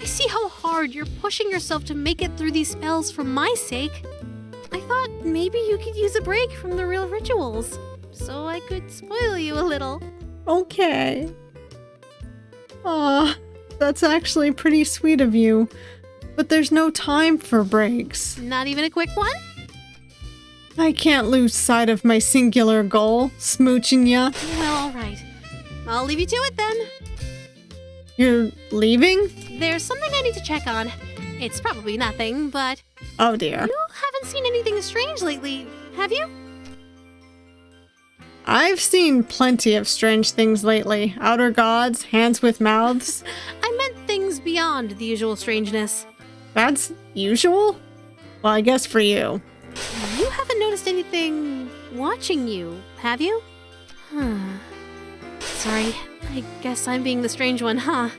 see how hard you're pushing yourself to make it through these spells for my sake. I thought maybe you could use a break from the real rituals, so I could spoil you a little. Okay. Aw, that's actually pretty sweet of you. But there's no time for breaks. Not even a quick one? I can't lose sight of my singular goal, smooching ya. Well, alright. I'll leave you to it then. You're leaving? There's something I need to check on. It's probably nothing, but... Oh dear. You haven't seen anything strange lately, have you? I've seen plenty of strange things lately. Outer gods, hands with mouths. I meant things beyond the usual strangeness. That's usual? Well, I guess for you. You haven't noticed anything watching you, have you? Sorry, I guess I'm being the strange one, huh?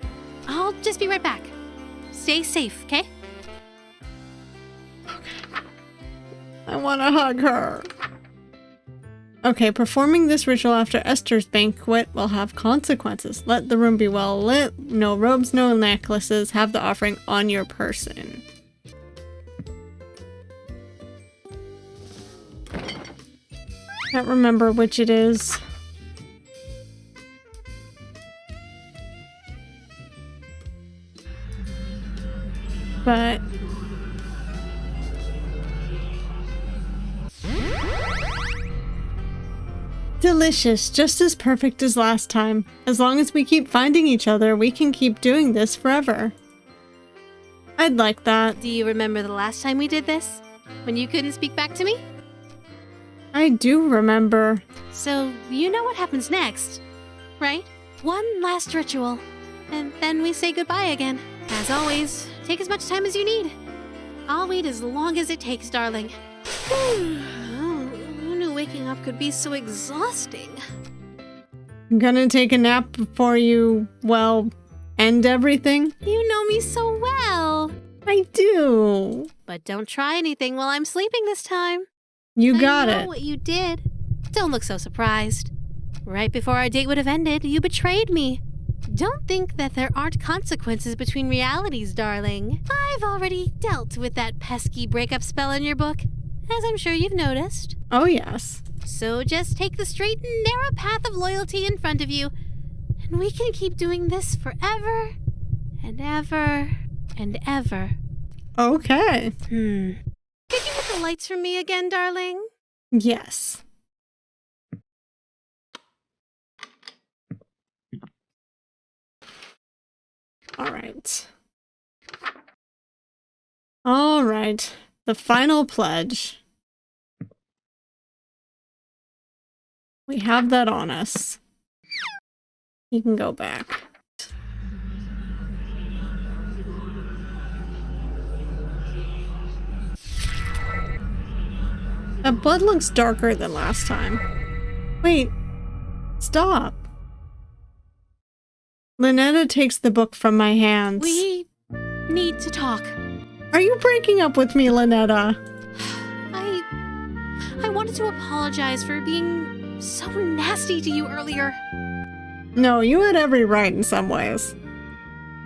I'll just be right back. Stay safe, okay? I want to hug her. Okay, performing this ritual after Esther's banquet will have consequences. Let the room be well lit. No robes, no necklaces. Have the offering on your person. Can't remember which it is. But delicious, just as perfect as last time. As long as we keep finding each other, we can keep doing this forever. I'd like that. Do you remember the last time we did this? When you couldn't speak back to me? I do remember. So, you know what happens next, right? One last ritual, and then we say goodbye again. As always, take as much time as you need. I'll wait as long as it takes, darling. Who knew waking up could be so exhausting. I'm gonna take a nap before you, well, end everything. You know me so well. I do. But don't try anything while I'm sleeping this time. You got I know it. what you did. Don't look so surprised. Right before our date would have ended, you betrayed me. Don't think that there aren't consequences between realities, darling. I've already dealt with that pesky breakup spell in your book, as I'm sure you've noticed. Oh, yes. So just take the straight and narrow path of loyalty in front of you, and we can keep doing this forever and ever and ever. Okay. Could you get the lights for me again, darling? Yes. All right. All right. The final pledge. We have that on us. You can go back. That blood looks darker than last time. Wait. Stop. Ln'eta takes the book from my hands. We need to talk. Are you breaking up with me, Ln'eta? I wanted to apologize for being so nasty to you earlier. No, you had every right in some ways.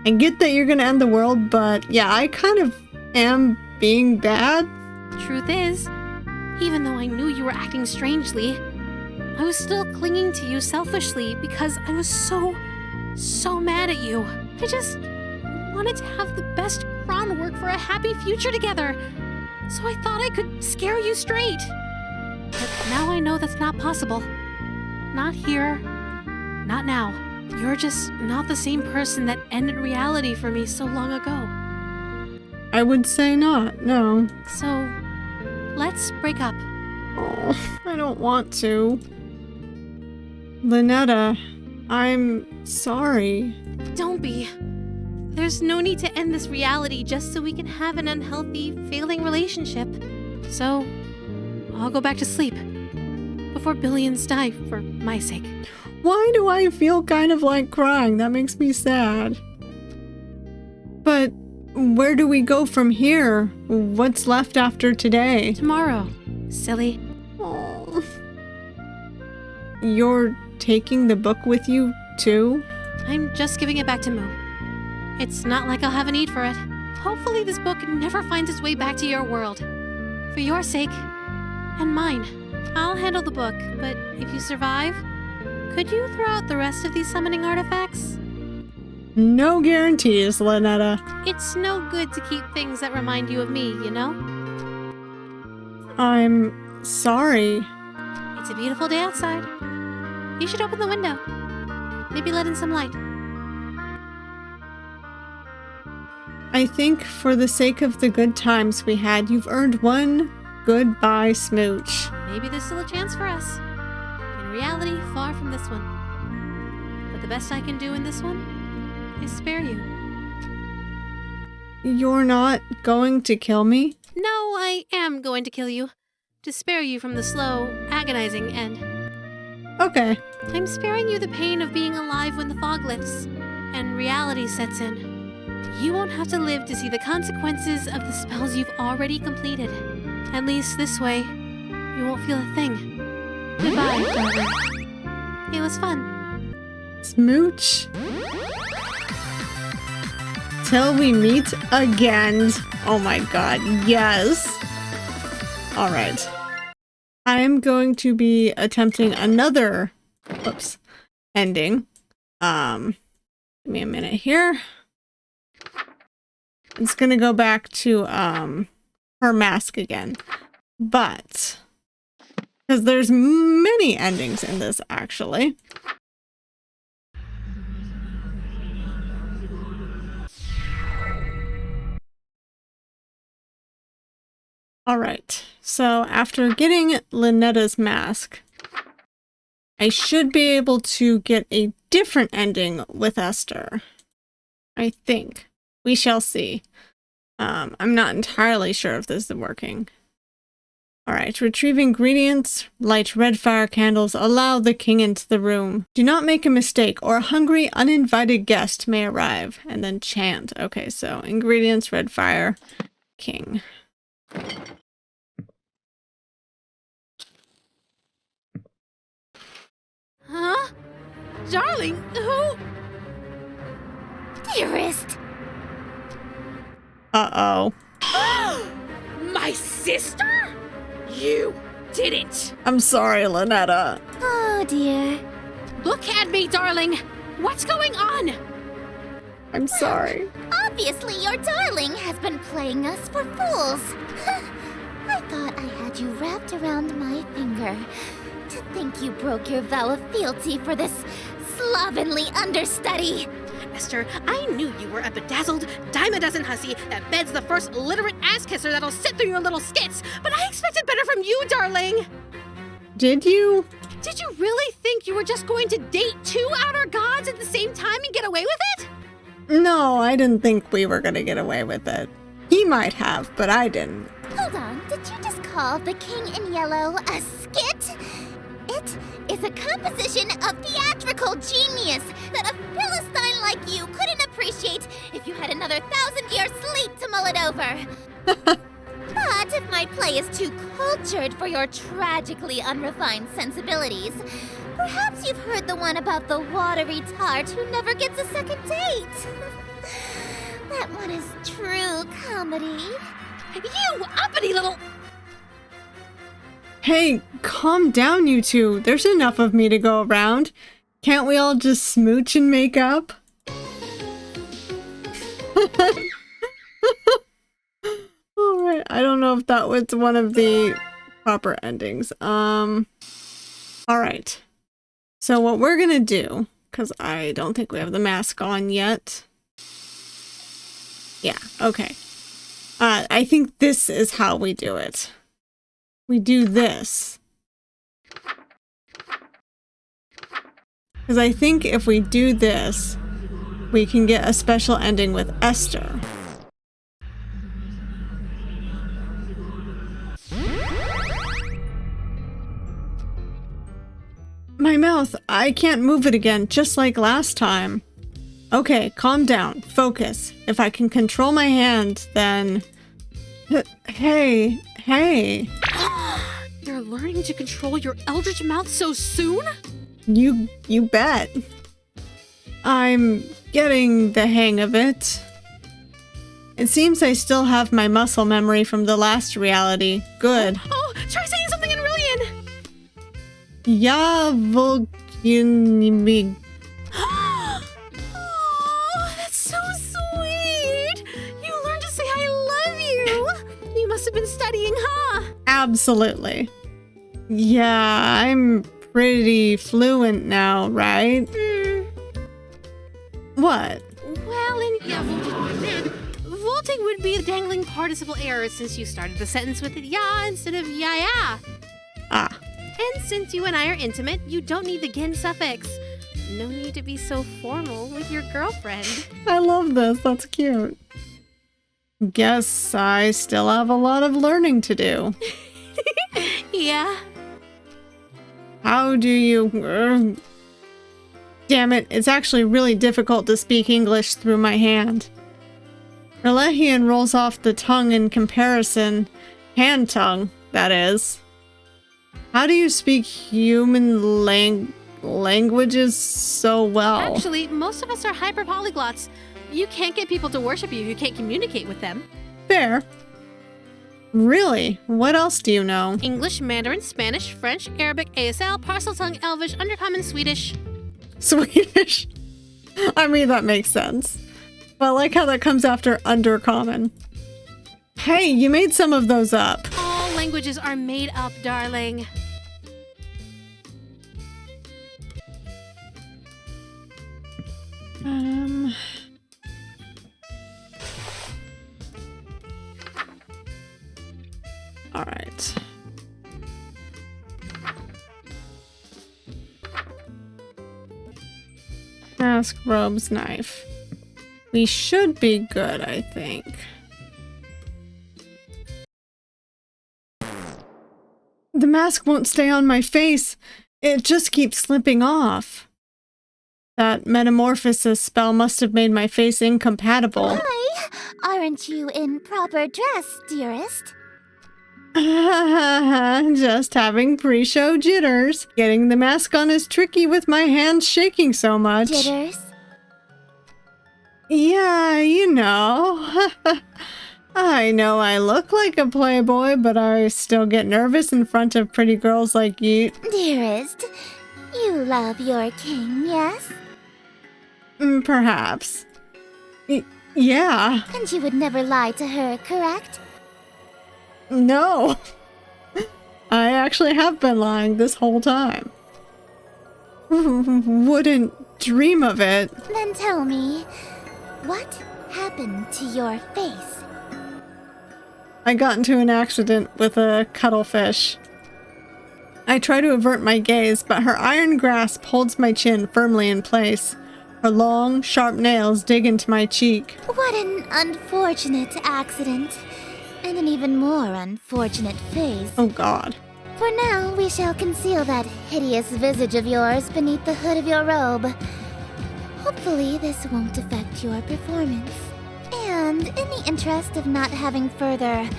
I get that you're gonna end the world, but yeah, I kind of am being bad. Truth is, even though I knew you were acting strangely, I was still clinging to you selfishly because I was so mad at you. I just wanted to have the best groundwork for a happy future together, so I thought I could scare you straight. But now I know that's not possible. Not here. Not now. You're just not the same person that ended reality for me so long ago. I would say not, no. So, let's break up. Oh, I don't want to. Ln'eta, I'm sorry. Don't be. There's no need to end this reality just so we can have an unhealthy, failing relationship. So, I'll go back to sleep. Before billions die, for my sake. Why do I feel kind of like crying? That makes me sad. But where do we go from here? What's left after today? Tomorrow, silly. Oh. You're taking the book with you, too? I'm just giving it back to Moo. It's not like I'll have a need for it. Hopefully this book never finds its way back to your world. For your sake, and mine. I'll handle the book, but if you survive, could you throw out the rest of these summoning artifacts? No guarantees, Ln'eta. It's no good to keep things that remind you of me, you know? I'm sorry. It's a beautiful day outside. You should open the window. Maybe let in some light. I think for the sake of the good times we had, you've earned one goodbye smooch. Maybe there's still a chance for us. In reality, far from this one. But the best I can do in this one is spare you. You're not going to kill me? No, I am going to kill you. To spare you from the slow, agonizing end. Okay. I'm sparing you the pain of being alive when the fog lifts and reality sets in. You won't have to live to see the consequences of the spells you've already completed. At least this way, you won't feel a thing. Goodbye, darling. It was fun. Smooch. Till we meet again. Oh my god, yes. Alright. I am going to be attempting another ending. Give me a minute here. It's gonna go back to her mask again. But because there's many endings in this actually. Alright, so after getting Ln'eta's mask, I should be able to get a different ending with Esther. I think. We shall see. I'm not entirely sure if this is working. Alright, retrieve ingredients, light red fire candles, allow the king into the room. Do not make a mistake or a hungry, uninvited guest may arrive. And then chant. Okay, so ingredients, red fire, king. Huh? Darling, who? Dearest! Uh-oh. My sister? You didn't. I'm sorry, Ln'eta. Oh dear. Look at me, darling. What's going on? I'm sorry. Obviously, your darling has been playing us for fools. I thought I had you wrapped around my finger. To think you broke your vow of fealty for this slovenly understudy. Esther, I knew you were a bedazzled, dime-a-dozen hussy that beds the first literate ass-kisser that'll sit through your little skits, but I expected better from you, darling. Did you? Did you really think you were just going to date two outer gods at the same time and get away with it? No, I didn't think we were gonna get away with it. He might have, but I didn't. Hold on, did you just call The King in Yellow a skit? It is a composition of theatrical genius that a Philistine like you couldn't appreciate if you had another 1,000-year sleep to mull it over. But if my play is too cultured for your tragically unrefined sensibilities, perhaps you've heard the one about the watery tart who never gets a second date. That one is true comedy. You uppity little... Hey, calm down, you two. There's enough of me to go around. Can't we all just smooch and make up? Alright, I don't know if that was one of the proper endings. Alright. So what we're gonna do, because I don't think we have the mask on yet. Yeah, okay. I think this is how we do it. We do this. Because I think if we do this, we can get a special ending with Esther. My mouth, I can't move it again, just like last time. Okay, calm down, focus. If I can control my hand, then... Hey. You're learning to control your eldritch mouth so soon? You bet. I'm getting the hang of it. It seems I still have my muscle memory from the last reality. Good. Oh, try saying something in Rillian! Ja, Volkinimig. Oh, that's so sweet! You learned to say I love you! You must have been studying, huh? Absolutely. Yeah, I'm pretty fluent now, right? What? Well, vaulting would be a dangling participle error since you started the sentence with ya instead of ya. Ah. And since you and I are intimate, you don't need the gin suffix. No need to be so formal with your girlfriend. I love this. That's cute. Guess I still have a lot of learning to do. Yeah. How do you... Damn it, it's actually really difficult to speak English through my hand. Relahian rolls off the tongue in comparison. Hand tongue, that is. How do you speak human languages so well? Actually, most of us are hyper-polyglots. You can't get people to worship you if you can't communicate with them. Fair. Really? What else do you know? English, Mandarin, Spanish, French, Arabic, ASL, Parseltongue, Elvish, Undercommon, Swedish. Swedish? I mean, that makes sense. But I like how that comes after Undercommon. Hey, you made some of those up. All languages are made up, darling. All right. Mask, robes, knife. We should be good, I think. The mask won't stay on my face. It just keeps slipping off. That metamorphosis spell must have made my face incompatible. Why? Aren't you in proper dress, dearest? Just having pre-show jitters. Getting the mask on is tricky with my hands shaking so much. Jitters? Yeah, you know. I know I look like a playboy, but I still get nervous in front of pretty girls like you. Dearest, you love your king, yes? Perhaps. Yeah. And you would never lie to her, correct? No. I actually have been lying this whole time. Wouldn't dream of it. Then tell me, what happened to your face? I got into an accident with a cuttlefish. I try to avert my gaze, but her iron grasp holds my chin firmly in place. Her long, sharp nails dig into my cheek. What an unfortunate accident. And an even more unfortunate face. Oh God. For now, we shall conceal that hideous visage of yours beneath the hood of your robe. Hopefully, this won't affect your performance. And in the interest of not having further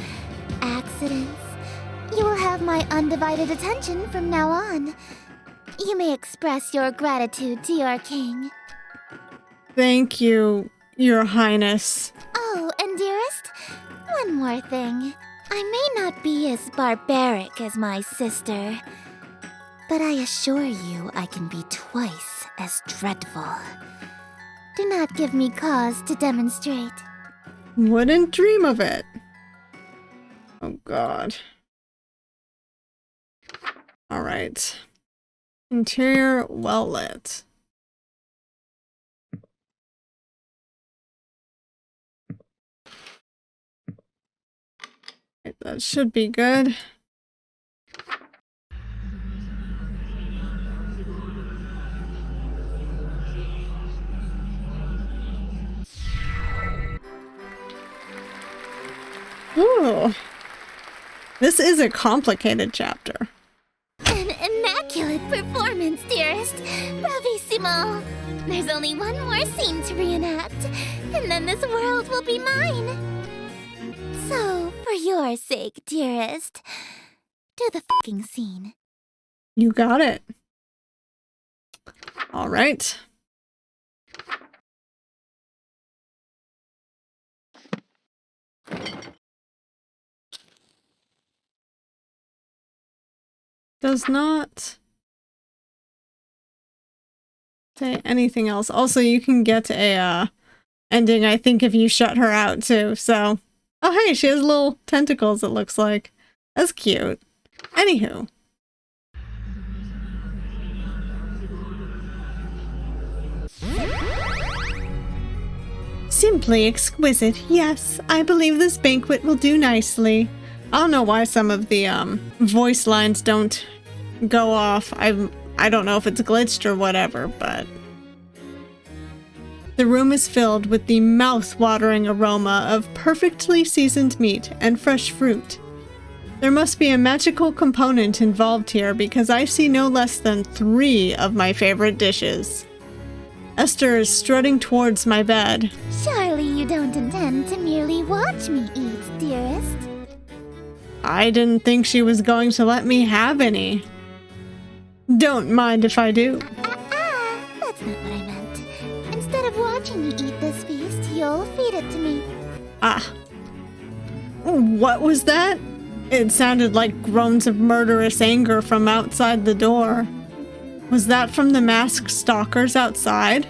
accidents, you will have my undivided attention from now on. You may express your gratitude to your king. Thank you, Your Highness. Oh, and dearest, one more thing. I may not be as barbaric as my sister, but I assure you I can be twice as dreadful. Do not give me cause to demonstrate. Wouldn't dream of it. Oh God. All right. Interior well lit. Right, that should be good. Ooh. This is a complicated chapter. An immaculate performance, dearest. Bravissimo. There's only one more scene to reenact, and then this world will be mine. So, for your sake, dearest, do the fucking scene. You got it. All right. Does not say anything else. Also, you can get a ending, I think, if you shut her out too. So, oh hey, she has little tentacles, it looks like. That's cute. Anywho. Simply exquisite. Yes, I believe this banquet will do nicely. I don't know why some of the voice lines don't go off. I don't know if it's glitched or whatever, but the room is filled with the mouth-watering aroma of perfectly seasoned meat and fresh fruit. There must be a magical component involved here because I see no less than 3 of my favorite dishes. Esther is strutting towards my bed. Surely you don't intend to merely watch me eat, dearest. I didn't think she was going to let me have any. Don't mind if I do. That's not what I meant. Instead of watching you eat this feast, you'll feed it to me. Ah. What was that? It sounded like groans of murderous anger from outside the door. Was that from the masked stalkers outside?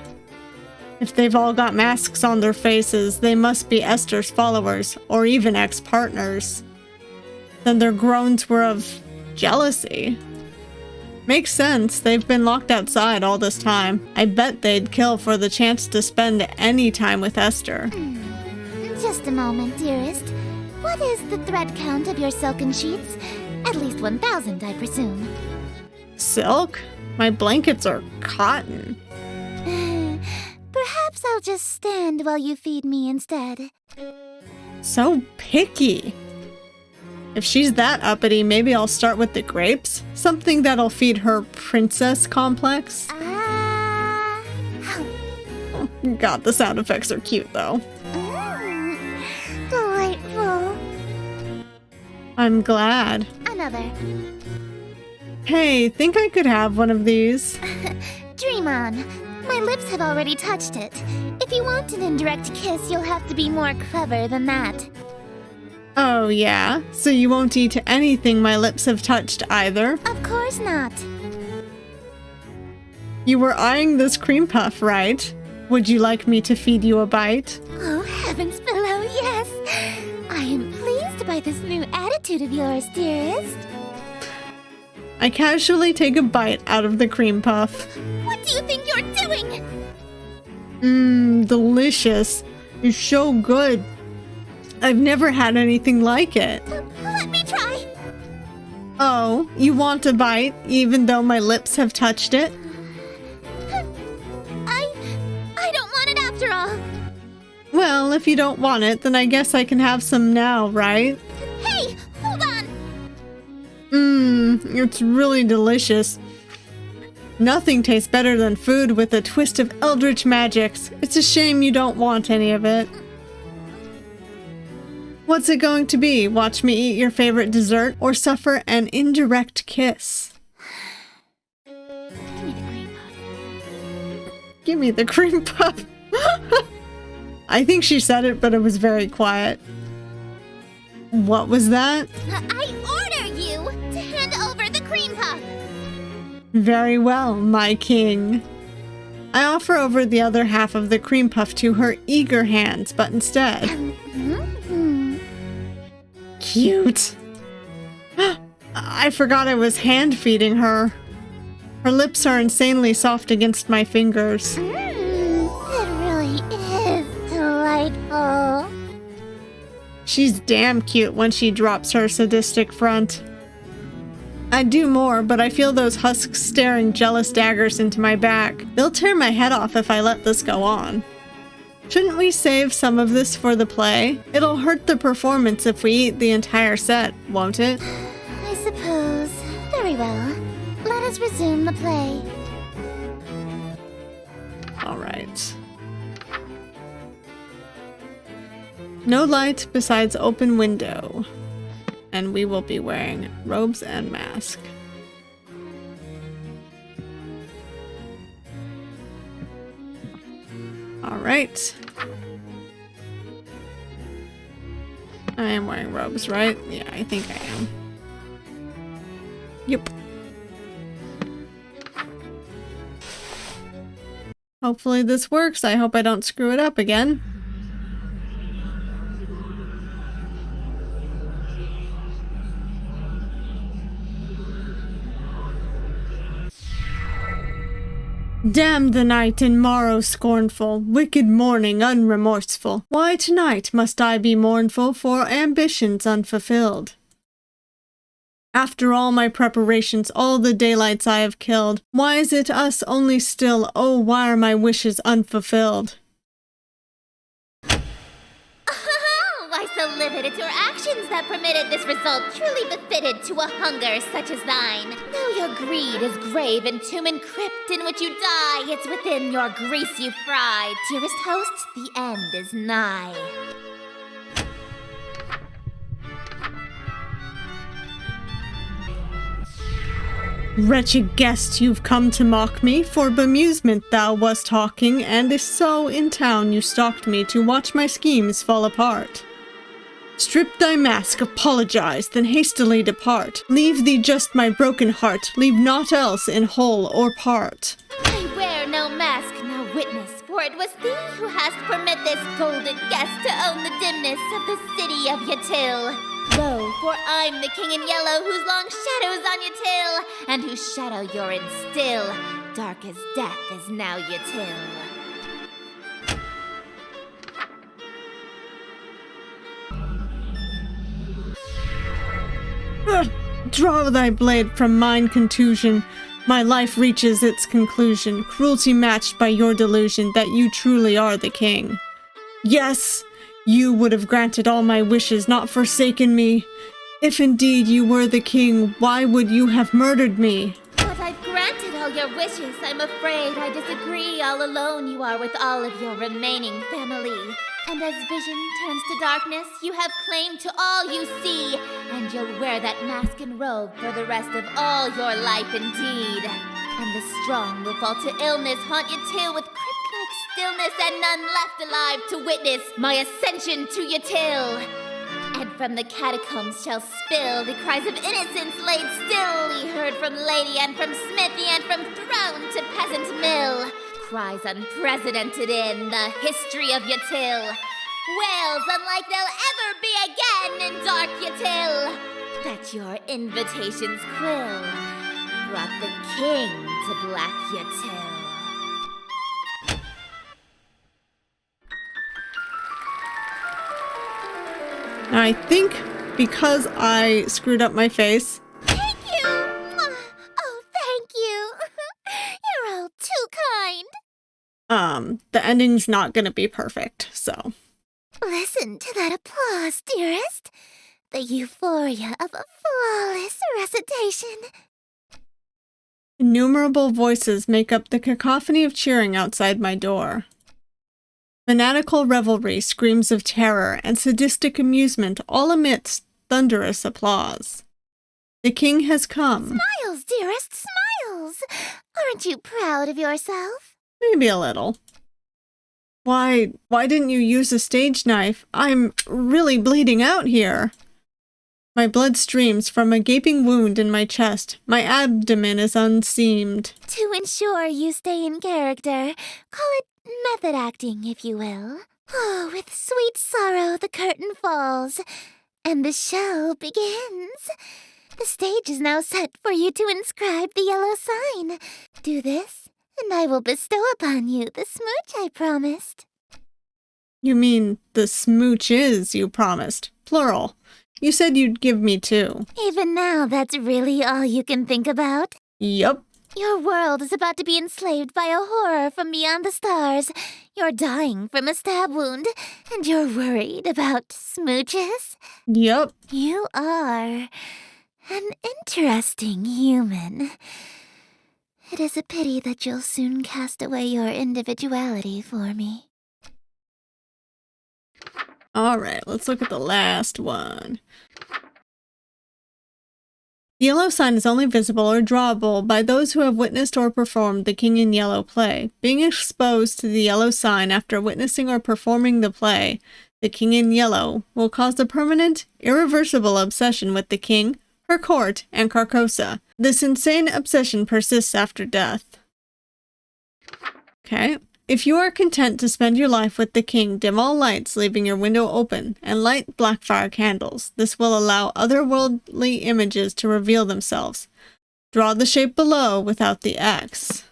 If they've all got masks on their faces, they must be Esther's followers, or even ex-partners. Then their groans were of jealousy. Makes sense, they've been locked outside all this time. I bet they'd kill for the chance to spend any time with Esther. Just a moment, dearest. What is the thread count of your silken sheets? At least 1,000, I presume. Silk? My blankets are cotton. Perhaps I'll just stand while you feed me instead. So picky. If she's that uppity, maybe I'll start with the grapes? Something that'll feed her princess complex? God, the sound effects are cute, though. Delightful. I'm glad. Another. Hey, think I could have one of these? Dream on. My lips have already touched it. If you want an indirect kiss, you'll have to be more clever than that. Oh, yeah? So you won't eat anything my lips have touched either? Of course not. You were eyeing this cream puff, right? Would you like me to feed you a bite? Oh, heavens below, yes. I am pleased by this new attitude of yours, dearest. I casually take a bite out of the cream puff. What do you think you're doing? Mmm, delicious. It's so good. I've never had anything like it. Let me try. Oh, you want a bite, even though my lips have touched it? I don't want it after all. Well, if you don't want it, then I guess I can have some now, right? Hey, hold on. Mmm, it's really delicious. Nothing tastes better than food with a twist of eldritch magics. It's a shame you don't want any of it. What's it going to be? Watch me eat your favorite dessert or suffer an indirect kiss? Give me the cream puff. I think she said it, but it was very quiet. What was that? I order you to hand over the cream puff. Very well, my king. I offer over the other half of the cream puff to her eager hands, but instead... Cute. I forgot I was hand-feeding her. Her lips are insanely soft against my fingers. It really is delightful. She's damn cute when she drops her sadistic front. I'd do more, but I feel those husks staring jealous daggers into my back. They'll tear my head off if I let this go on. Shouldn't we save some of this for the play? It'll hurt the performance if we eat the entire set, won't it? I suppose. Very well. Let us resume the play. Alright. No light besides open window. And we will be wearing robes and mask. Alright. I am wearing robes, right? Yeah, I think I am. Yep. Hopefully this works. I hope I don't screw it up again. Damn the night and morrow scornful, wicked morning unremorseful. Why tonight must I be mournful for ambitions unfulfilled? After all my preparations, all the daylights I have killed, why is it us only still? Oh, why are my wishes unfulfilled? Why so livid? It's your actions that permitted this result, truly befitted to a hunger such as thine. Though your greed is grave and tomb and crypt in which you die, it's within your grease you fry. Dearest host, the end is nigh. Wretched guest, you've come to mock me, for bemusement thou wast hawking, and if so in town you stalked me to watch my schemes fall apart. Strip thy mask, apologize, then hastily depart. Leave thee just my broken heart, leave naught else in whole or part. I wear no mask, no witness, for it was thee who hast permit this golden guest to own the dimness of the city of Yatil. Lo, for I'm the king in yellow whose long shadow's on your tail, and whose shadow you're in still. Dark as death is now Yatil. Draw thy blade from mine contusion. My life reaches its conclusion, cruelty matched by your delusion that you truly are the king. Yes, you would have granted all my wishes, not forsaken me. If indeed you were the king, why would you have murdered me? But I've granted all your wishes. I'm afraid I disagree. All alone you are with all of your remaining family. And as vision turns to darkness, you have claim to all you see. And you'll wear that mask and robe for the rest of all your life indeed. And the strong will fall to illness, haunt you till with crypt-like stillness, and none left alive to witness my ascension to your till. And from the catacombs shall spill the cries of innocence laid still, ye heard from lady and from smithy and from throne to peasant mill. Cries unprecedented in the history of your till. Wails unlike they'll ever be again in dark your till. That your invitations quill brought the king to black your till. Now, I think because I screwed up my face, Thank you! Oh, thank you! You're all too kind. the ending's not gonna be perfect, so. Listen to that applause, dearest. The euphoria of a flawless recitation. Innumerable voices make up the cacophony of cheering outside my door. Fanatical revelry, screams of terror, and sadistic amusement all amidst thunderous applause. The king has come. Smiles, dearest, smiles! Aren't you proud of yourself? Maybe a little. Why didn't you use a stage knife? I'm really bleeding out here. My blood streams from a gaping wound in my chest. My abdomen is unseamed. To ensure you stay in character, call it method acting, if you will. Oh, with sweet sorrow the curtain falls, and the show begins. The stage is now set for you to inscribe the yellow sign. Do this, and I will bestow upon you the smooch I promised. You mean the smooches you promised? Plural. You said you'd give me 2. Even now, that's really all you can think about? Yup. Your world is about to be enslaved by a horror from beyond the stars. You're dying from a stab wound, and you're worried about smooches? Yup. You are an interesting human. It is a pity that you'll soon cast away your individuality for me. Alright, let's look at the last one. The yellow sign is only visible or drawable by those who have witnessed or performed the King in Yellow play. Being exposed to the yellow sign after witnessing or performing the play, The King in Yellow, will cause the permanent, irreversible obsession with the king, her court, and Carcosa. This insane obsession persists after death. Okay. If you are content to spend your life with the king, dim all lights, leaving your window open, and light blackfire candles. This will allow otherworldly images to reveal themselves. Draw the shape below without the X.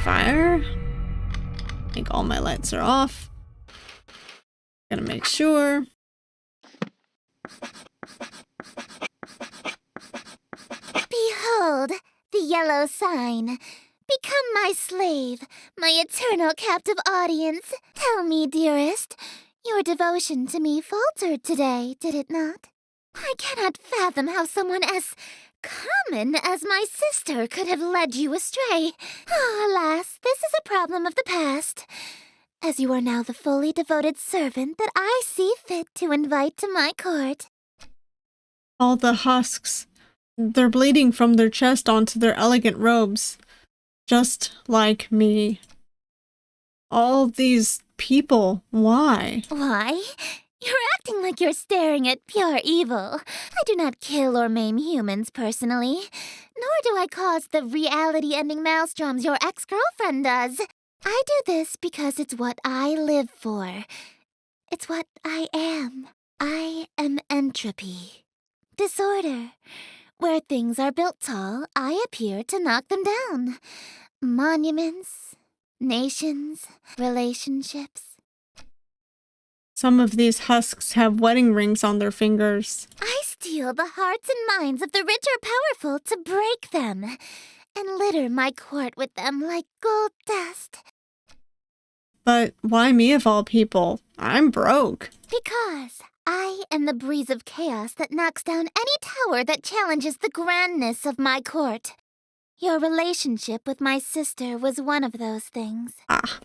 Fire. I think all my lights are off. Gotta make sure. Behold, the yellow sign. Become my slave, my eternal captive audience. Tell me, dearest, your devotion to me faltered today, did it not? I cannot fathom how someone as common as my sister could have led you astray. Oh, alas, this is a problem of the past, as you are now the fully devoted servant that I see fit to invite to my court. All the husks. They're bleeding from their chest onto their elegant robes. Just like me. All these people, why? Why? You're acting like you're staring at pure evil. I do not kill or maim humans personally, nor do I cause the reality-ending maelstroms your ex-girlfriend does. I do this because it's what I live for. It's what I am. I am entropy. Disorder. Where things are built tall, I appear to knock them down. Monuments, nations, relationships. Some of these husks have wedding rings on their fingers. I steal the hearts and minds of the rich or powerful to break them, and litter my court with them like gold dust. But why me of all people? I'm broke. Because I am the breeze of chaos that knocks down any tower that challenges the grandness of my court. Your relationship with my sister was one of those things. Ah.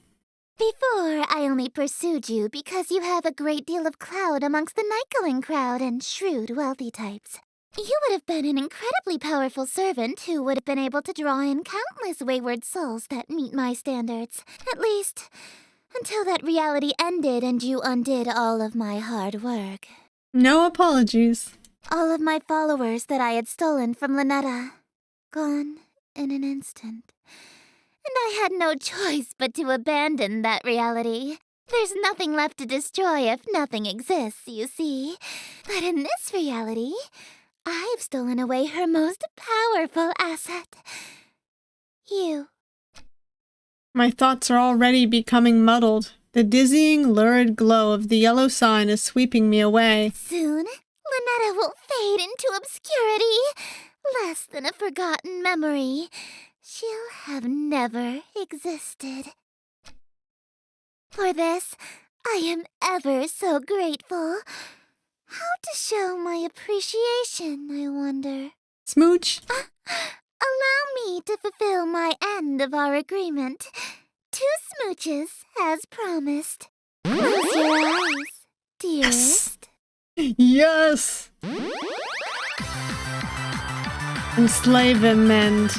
Before, I only pursued you because you have a great deal of clout amongst the night-going crowd and shrewd, wealthy types. You would have been an incredibly powerful servant who would have been able to draw in countless wayward souls that meet my standards. At least, until that reality ended and you undid all of my hard work. No apologies. All of my followers that I had stolen from Ln'eta. Gone in an instant. And I had no choice but to abandon that reality. There's nothing left to destroy if nothing exists, you see. But in this reality, I've stolen away her most powerful asset. You. My thoughts are already becoming muddled. The dizzying, lurid glow of the yellow sign is sweeping me away. Soon, Ln'eta will fade into obscurity. Less than a forgotten memory. She'll have never existed. For this, I am ever so grateful. How to show my appreciation, I wonder. Smooch. Allow me to fulfill my end of our agreement. 2 smooches, as promised. Close your eyes, dearest. Yes! Enslave him and...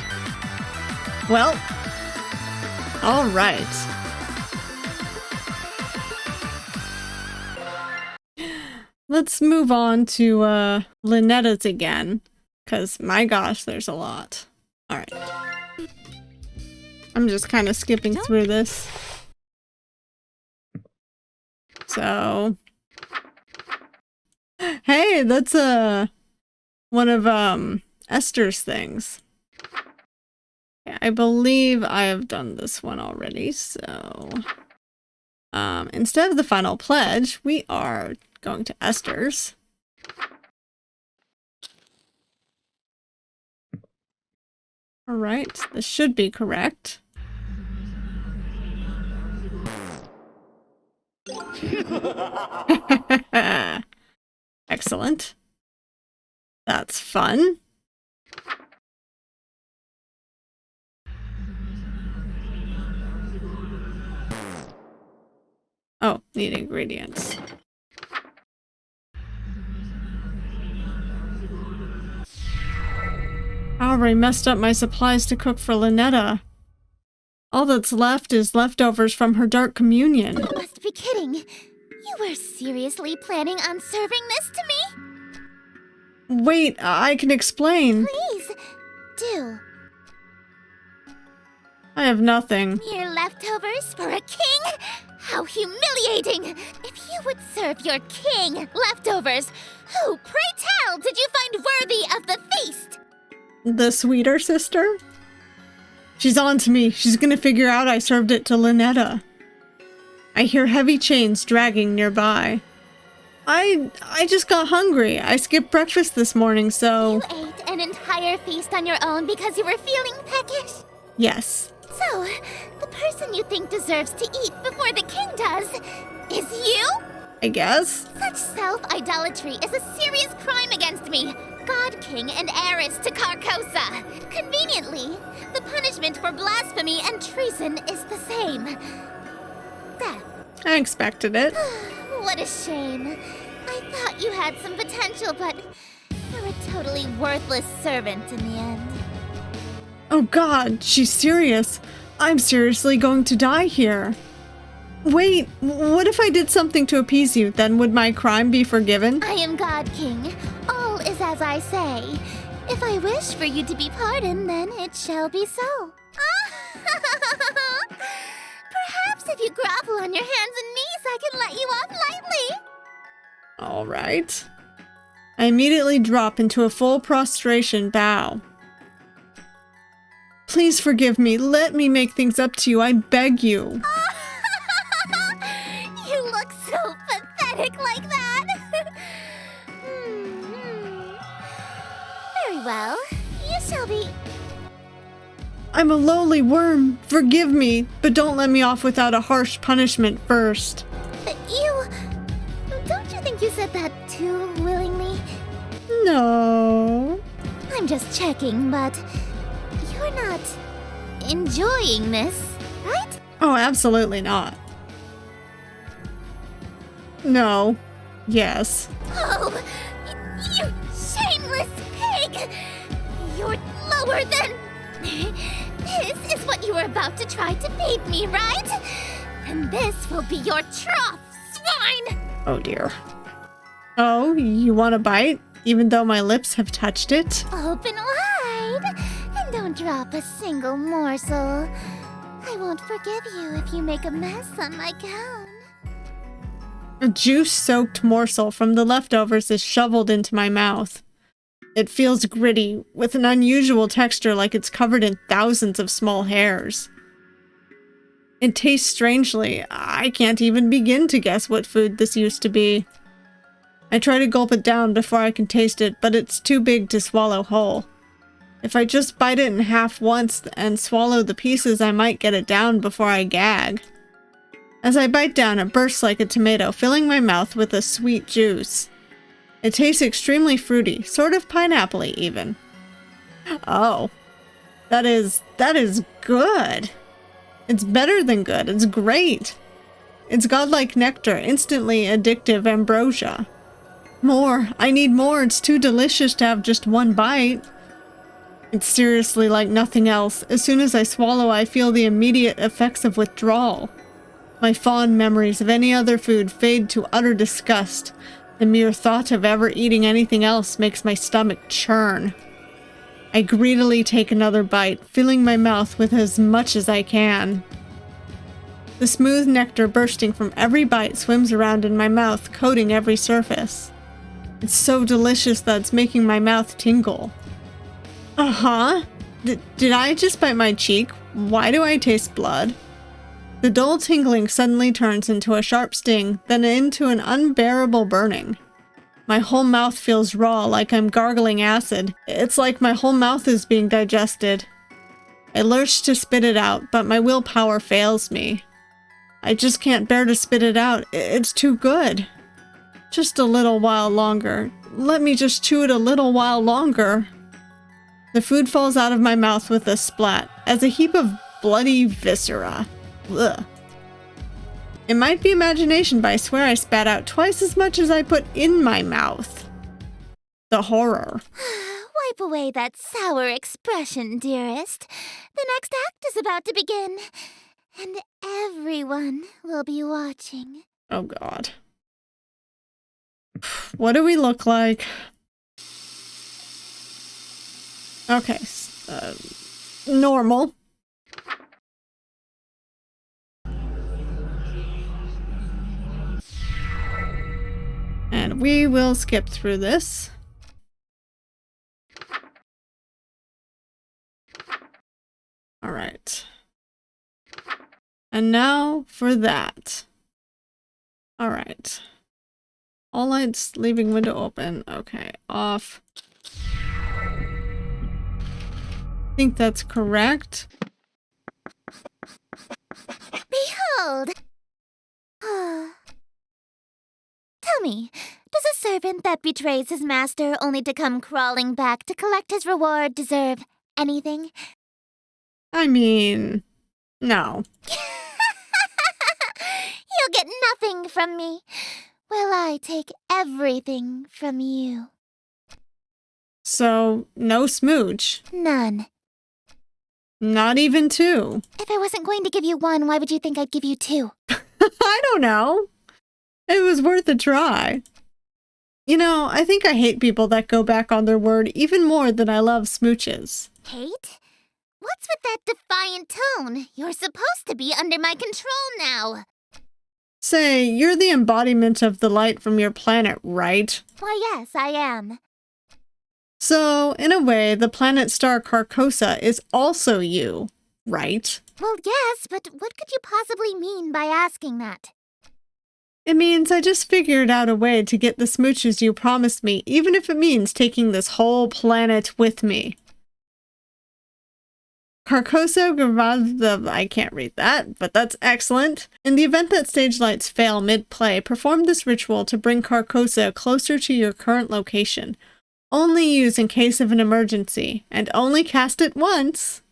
Well, all right. Let's move on to Ln'eta's again, because my gosh, there's a lot. All right. I'm just kind of skipping through this. So, hey, that's one of Esther's things. I believe I have done this one already, so instead of the final pledge, we are going to Esther's. All right, this should be correct. Excellent. That's fun. Oh, need ingredients. I already messed up my supplies to cook for Ln'eta. All that's left is leftovers from her dark communion. You must be kidding. You were seriously planning on serving this to me? Wait, I can explain. Please, do. I have nothing. Mere leftovers for a king? How humiliating! If you would serve your king leftovers, who, pray tell, did you find worthy of the feast? The sweeter sister? She's on to me. She's gonna figure out I served it to Ln'eta. I hear heavy chains dragging nearby. I just got hungry. I skipped breakfast this morning, so... You ate an entire feast on your own because you were feeling peckish? Yes. So, the person you think deserves to eat before the king does is you? I guess. Such self-idolatry is a serious crime against me. God King and heiress to Carcosa. Conveniently, the punishment for blasphemy and treason is the same. Death. I expected it. What a shame. I thought you had some potential, but you're a totally worthless servant in the end. Oh god, she's serious. I'm seriously going to die here. Wait, what if I did something to appease you? Then would my crime be forgiven? I am God King. All is as I say. If I wish for you to be pardoned, then it shall be so. Perhaps if you grovel on your hands and knees, I can let you off lightly. All right. I immediately drop into a full prostration bow. Please forgive me. Let me make things up to you. I beg you. You look so pathetic like that. Very well. You shall be... I'm a lowly worm. Forgive me, but don't let me off without a harsh punishment first. Don't you think you said that too willingly? No. I'm just checking, but you're not enjoying this, right? Oh, absolutely not. No. Yes. Oh, you shameless pig! You're lower than... This is what you were about to try to feed me, right? And this will be your trough, swine! Oh dear. Oh, you want a bite? Even though my lips have touched it? Open wide, and don't drop a single morsel. I won't forgive you if you make a mess on my gown. A juice-soaked morsel from the leftovers is shoveled into my mouth. It feels gritty, with an unusual texture like it's covered in thousands of small hairs. It tastes strangely. I can't even begin to guess what food this used to be. I try to gulp it down before I can taste it, but it's too big to swallow whole. If I just bite it in half once and swallow the pieces, I might get it down before I gag. As I bite down, it bursts like a tomato, filling my mouth with a sweet juice. It tastes extremely fruity, sort of pineapple-y even. Oh, that is good. It's better than good, it's great. It's godlike nectar, instantly addictive ambrosia. More, I need more, it's too delicious to have just one bite. It's seriously like nothing else. As soon as I swallow, I feel the immediate effects of withdrawal. My fond memories of any other food fade to utter disgust. The mere thought of ever eating anything else makes my stomach churn. I greedily take another bite, filling my mouth with as much as I can. The smooth nectar bursting from every bite swims around in my mouth, coating every surface. It's so delicious that it's making my mouth tingle. Uh-huh. Did I just bite my cheek? Why do I taste blood? The dull tingling suddenly turns into a sharp sting, then into an unbearable burning. My whole mouth feels raw, like I'm gargling acid. It's like my whole mouth is being digested. I lurch to spit it out, but my willpower fails me. I just can't bear to spit it out. It's too good. Just a little while longer. Let me just chew it a little while longer. The food falls out of my mouth with a splat, as a heap of bloody viscera. Ugh. It might be imagination, but I swear I spat out twice as much as I put in my mouth. The horror. Wipe away that sour expression, dearest. The next act is about to begin, and everyone will be watching. Oh God. What do we look like? Okay, normal. And we will skip through this. All right. And now for that. All right. All lights, leaving window open. Okay, off. I think that's correct. Behold! Tell me, does a servant that betrays his master only to come crawling back to collect his reward deserve anything? I mean, no. You'll get nothing from me. Will I take everything from you? So, no smooch. None. Not even two. If I wasn't going to give you one, why would you think I'd give you two? I don't know. It was worth a try. You know, I think I hate people that go back on their word even more than I love smooches. Hate? What's with that defiant tone? You're supposed to be under my control now. Say, you're the embodiment of the light from your planet, right? Why, yes, I am. So, in a way, the planet star Carcosa is also you, right? Well, yes, but what could you possibly mean by asking that? It means I just figured out a way to get the smooches you promised me, even if it means taking this whole planet with me. Carcosa Gravada, I can't read that, but that's excellent. In the event that stage lights fail mid-play, perform this ritual to bring Carcosa closer to your current location. Only use in case of an emergency, and only cast it once.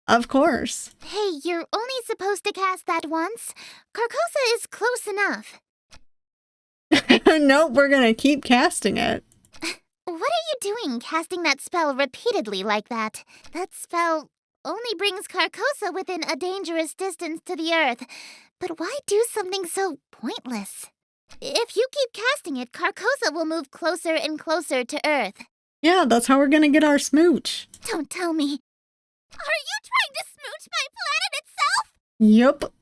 Of course. Hey, you're only supposed to cast that once. Carcosa is close enough. Nope, we're gonna keep casting it. What are you doing casting that spell repeatedly like that? That spell only brings Carcosa within a dangerous distance to the earth. But why do something so pointless? If you keep casting it, Carcosa will move closer and closer to earth. Yeah, that's how we're gonna get our smooch. Don't tell me. Are you trying to smooch my planet itself? Yup.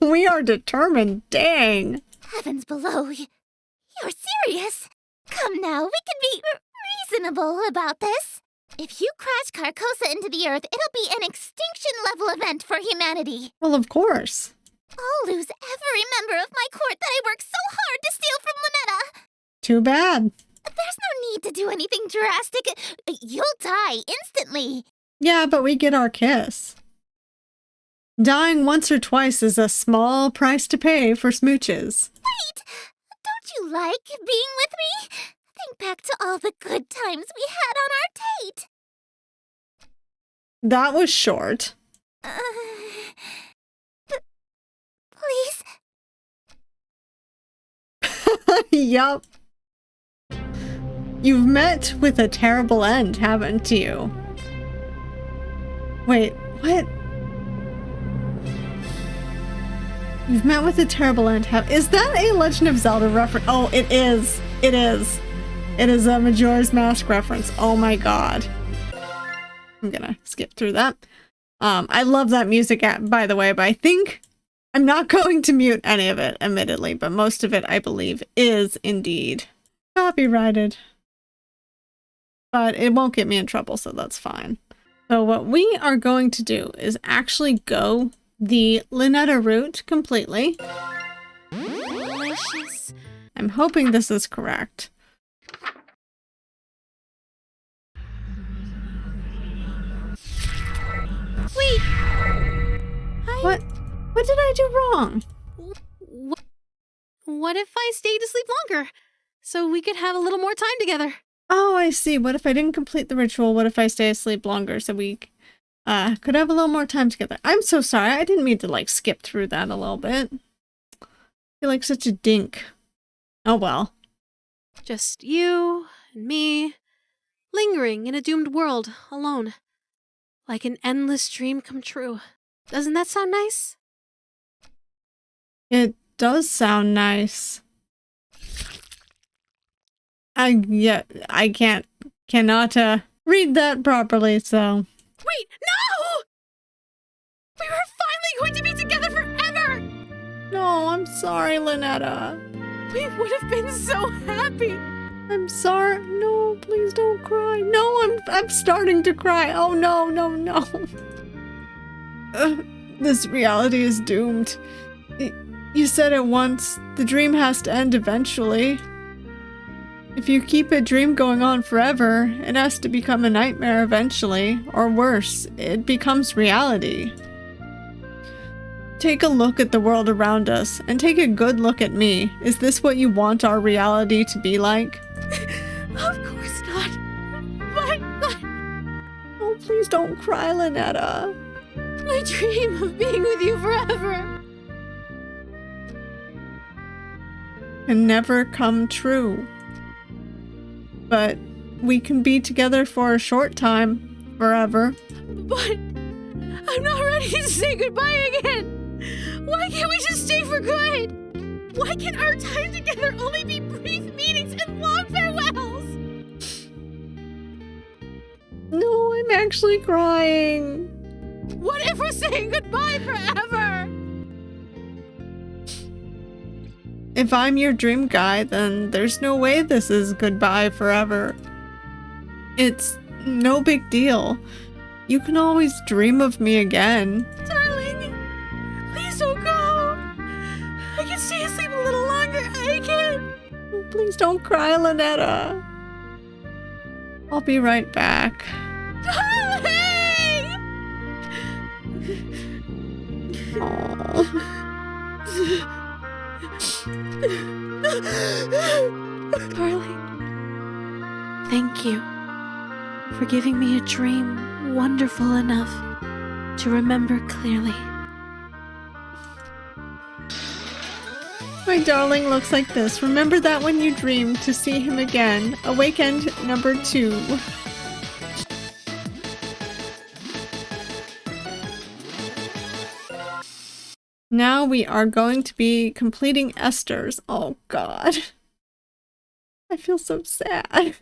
We are determined, dang. Heavens below, you're serious? Come now, we can be reasonable about this. If you crash Carcosa into the earth, it'll be an extinction-level event for humanity. Well, of course. I'll lose every member of my court that I worked so hard to steal from Ln'eta. Too bad. There's no need to do anything drastic. You'll die instantly. Yeah, but we get our kiss. Dying once or twice is a small price to pay for smooches. Wait! Don't you like being with me? Think back to all the good times we had on our date. That was short. Please? Yup. You've met with a terrible end, haven't you? Wait, what? You've met with a terrible end. Is that a Legend of Zelda reference? Oh, it is. It is. It is a Majora's Mask reference. Oh my god. I'm gonna skip through that. I love that music, by the way, but I think I'm not going to mute any of it, admittedly, but most of it, I believe, is indeed copyrighted. But it won't get me in trouble, so that's fine. So what we are going to do is actually go the Ln'eta route completely. Delicious. I'm hoping this is correct. Wait! What? What did I do wrong? What if I stayed asleep longer? So we could have a little more time together. Oh, I see. What if I didn't complete the ritual? What if I stay asleep longer so we could have a little more time together? I'm so sorry. I didn't mean to, like, skip through that a little bit. I feel like such a dink. Oh, well. Just you and me, lingering in a doomed world, alone. Like an endless dream come true. Doesn't that sound nice? It does sound nice. I cannot read that properly, so. Wait, no! We were finally going to be together forever! No, I'm sorry, Ln'eta. We would have been so happy! I'm sorry. No, please don't cry. No, I'm starting to cry. Oh no, no, no. This reality is doomed. You said it once. The dream has to end eventually. If you keep a dream going on forever, it has to become a nightmare eventually, or worse, it becomes reality. Take a look at the world around us, and take a good look at me. Is this what you want our reality to be like? Of course not. But... Oh, please don't cry, Ln'eta. My dream of being with you forever can never come true. But we can be together for a short time, forever. But I'm not ready to say goodbye again. Why can't we just stay for good? Why can our time together only be brief meetings and long farewells? No, I'm actually crying. What if we're saying goodbye forever? If I'm your dream guy, then there's no way this is goodbye forever. It's no big deal. You can always dream of me again. Darling, please don't go. I can stay asleep a little longer. I can. Please don't cry, Ln'eta. I'll be right back. Darling, thank you for giving me a dream wonderful enough to remember clearly. My darling looks like this. Remember that when you dream to see him again. Awakened number 2. Now we are going to be completing Esther's. Oh god. I feel so sad.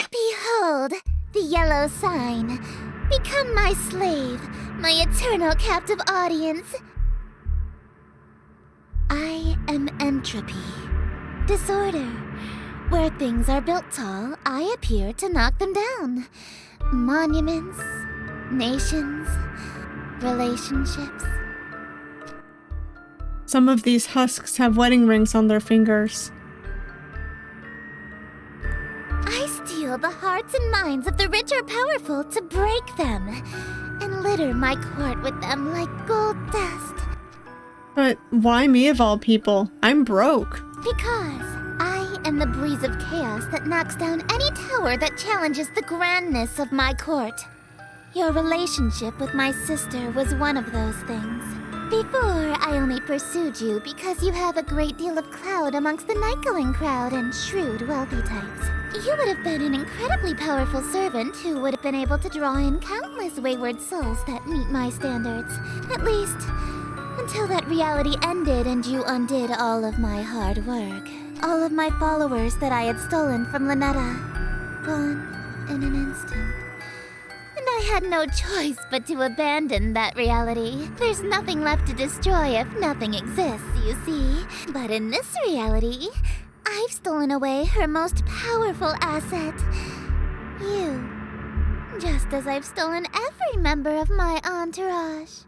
Behold, the yellow sign. Become my slave, my eternal captive audience. I am entropy. Disorder. Where things are built tall, I appear to knock them down. Monuments, nations, relationships. Some of these husks have wedding rings on their fingers. I steal the hearts and minds of the rich or powerful to break them, and litter my court with them like gold dust. But why me of all people? I'm broke. Because I am the breeze of chaos that knocks down any tower that challenges the grandness of my court. Your relationship with my sister was one of those things. Before, I only pursued you because you have a great deal of clout amongst the night-going crowd and shrewd, wealthy types. You would have been an incredibly powerful servant who would have been able to draw in countless wayward souls that meet my standards. At least, until that reality ended and you undid all of my hard work. All of my followers that I had stolen from Ln'eta. Gone in an instant. And I had no choice but to abandon that reality. There's nothing left to destroy if nothing exists, you see. But in this reality, I've stolen away her most powerful asset. You. Just as I've stolen every member of my entourage.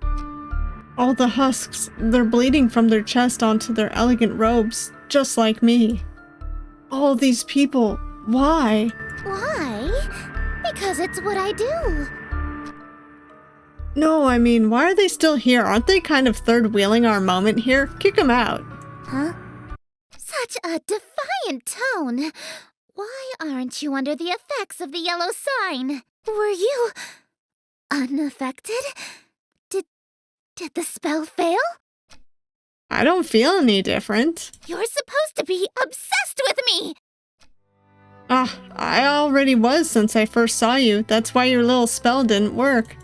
All the husks, they're bleeding from their chest onto their elegant robes, just like me. All these people, why? Why? Because it's what I do. No, I mean, why are they still here? Aren't they kind of third-wheeling our moment here? Kick them out. Huh? Such a defiant tone. Why aren't you under the effects of the yellow sign? Were you unaffected? Did the spell fail? I don't feel any different. You're supposed to be obsessed with me! I already was since I first saw you. That's why your little spell didn't work.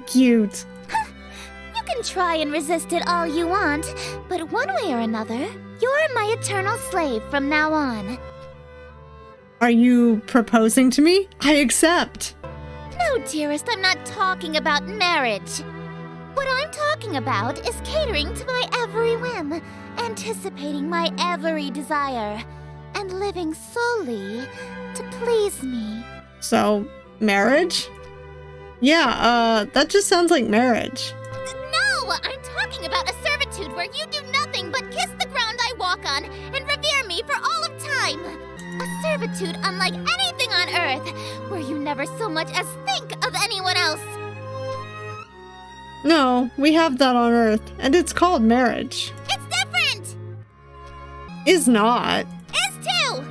Cute. You can try and resist it all you want, but one way or another, you're my eternal slave from now on. Are you proposing to me? I accept. No, dearest, I'm not talking about marriage. What I'm talking about is catering to my every whim, anticipating my every desire, and living solely to please me. So, marriage? Yeah, that just sounds like marriage. No! I'm talking about a servitude where you do nothing but kiss the ground I walk on and revere me for all of time. A servitude unlike anything on Earth, where you never so much as think of anyone else. No, we have that on Earth, and it's called marriage. It's different! Is not. Is too!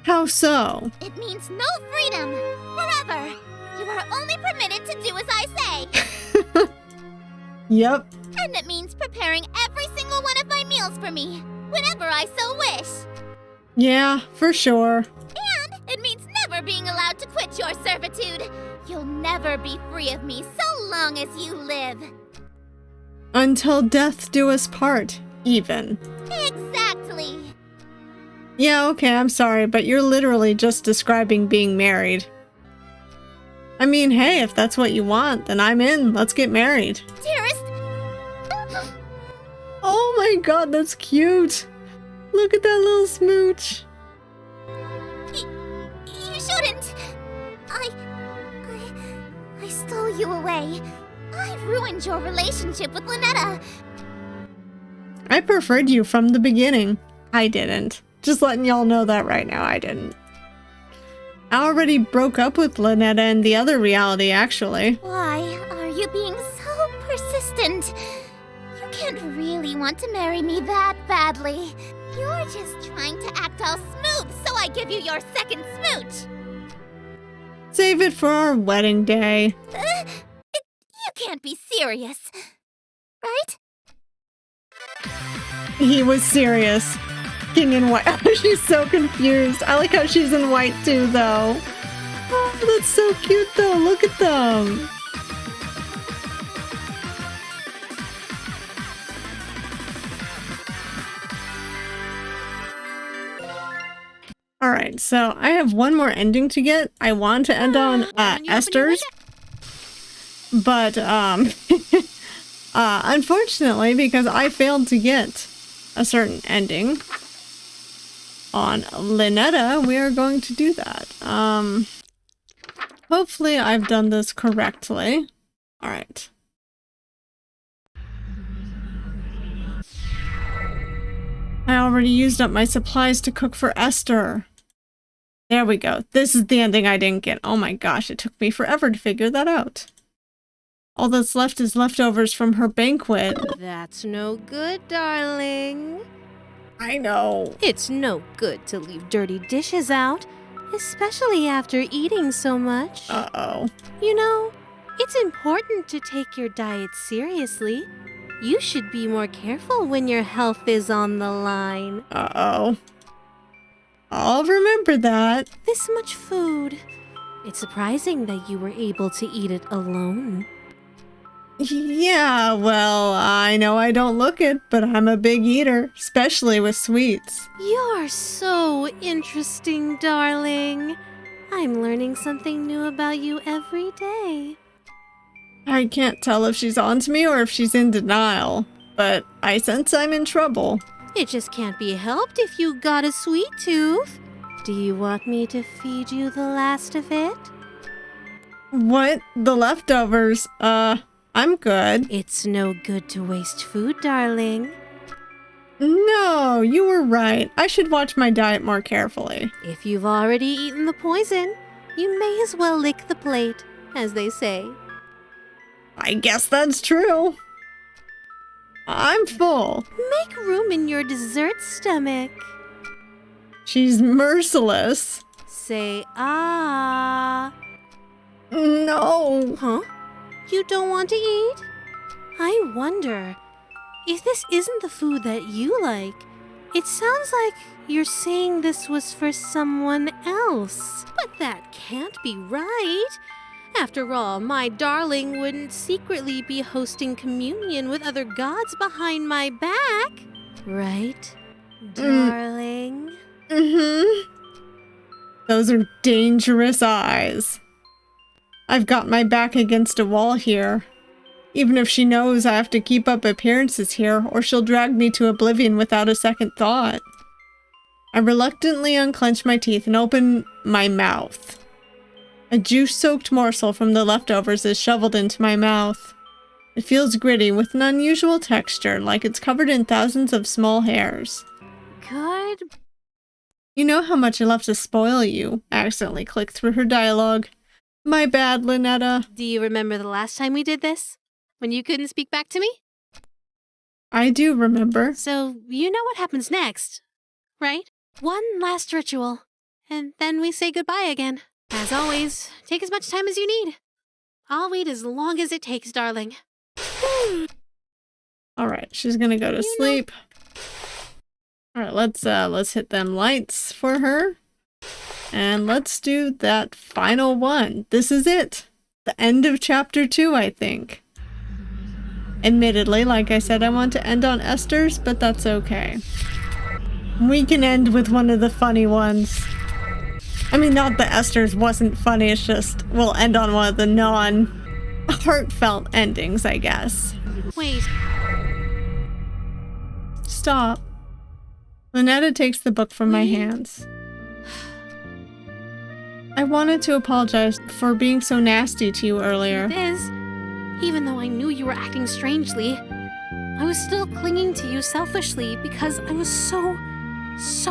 How so? It means no freedom. Forever. You are only permitted to do as I say. Yep. And it means preparing every single one of my meals for me, whenever I so wish. Yeah, for sure. And it means never being allowed to quit your servitude. You'll never be free of me so long as you live. Until death do us part, even. Exactly. Yeah, okay, I'm sorry, but you're literally just describing being married. I mean, hey, if that's what you want, then I'm in. Let's get married. Dearest. Oh my god, that's cute. Look at that little smooch. You shouldn't. I stole you away. I ruined your relationship with Ln'eta. I preferred you from the beginning. I didn't. Just letting y'all know that right now, I didn't. I already broke up with Ln'eta in the other reality, actually. Why are you being so persistent? You can't really want to marry me that badly. You're just trying to act all smooth, so I give you your second smooch. Save it for our wedding day. You can't be serious, right? He was serious. King in white. She's so confused. I like how she's in white too, though. Oh, that's so cute, though. Look at them. All right, so I have one more ending to get. I want to end on Esther's, but unfortunately, because I failed to get a certain ending on Ln'eta, we are going to do that. Hopefully I've done this correctly. All right. I already used up my supplies to cook for Esther. There we go. This is the ending I didn't get. Oh my gosh, it took me forever to figure that out. All that's left is leftovers from her banquet. That's no good, darling. I know. It's no good to leave dirty dishes out, especially after eating so much. Uh-oh. You know, it's important to take your diet seriously. You should be more careful when your health is on the line. Uh-oh. I'll remember that. This much food. It's surprising that you were able to eat it alone. Yeah, well, I know I don't look it, but I'm a big eater, especially with sweets. You're so interesting, darling. I'm learning something new about you every day. I can't tell if she's onto me or if she's in denial, but I sense I'm in trouble. It just can't be helped if you got a sweet tooth. Do you want me to feed you the last of it? What? The leftovers? I'm good. It's no good to waste food, darling. No, you were right. I should watch my diet more carefully. If you've already eaten the poison, you may as well lick the plate, as they say. I guess that's true. I'm full. Make room in your dessert stomach. She's merciless. Say ah. No. Huh? You don't want to eat? I wonder if this isn't the food that you like. It sounds like you're saying this was for someone else. But that can't be right. After all, my darling wouldn't secretly be hosting communion with other gods behind my back. Right, darling? Mm-hmm. Those are dangerous eyes. I've got my back against a wall here. Even if she knows I have to keep up appearances here, or she'll drag me to oblivion without a second thought. I reluctantly unclench my teeth and open my mouth. A juice-soaked morsel from the leftovers is shoveled into my mouth. It feels gritty with an unusual texture, like it's covered in thousands of small hairs. Good. You know how much I love to spoil you. I accidentally clicked through her dialogue. My bad, Ln'eta. Do you remember the last time we did this? When you couldn't speak back to me? I do remember. So, you know what happens next, right? One last ritual, and then we say goodbye again. As always, take as much time as you need. I'll wait as long as it takes, darling. Alright, she's gonna go to sleep. Alright, let's hit them lights for her. And let's do that final one. This is it. The end of chapter 2, I think. Admittedly, like I said, I want to end on Esther's, but that's okay. We can end with one of the funny ones. I mean, not that Esther's wasn't funny, it's just we'll end on one of the non-heartfelt endings, I guess. Wait. Stop. Ln'eta takes the book from my hands. I wanted to apologize for being so nasty to you earlier. Liz, Even though I knew you were acting strangely, I was still clinging to you selfishly because I was so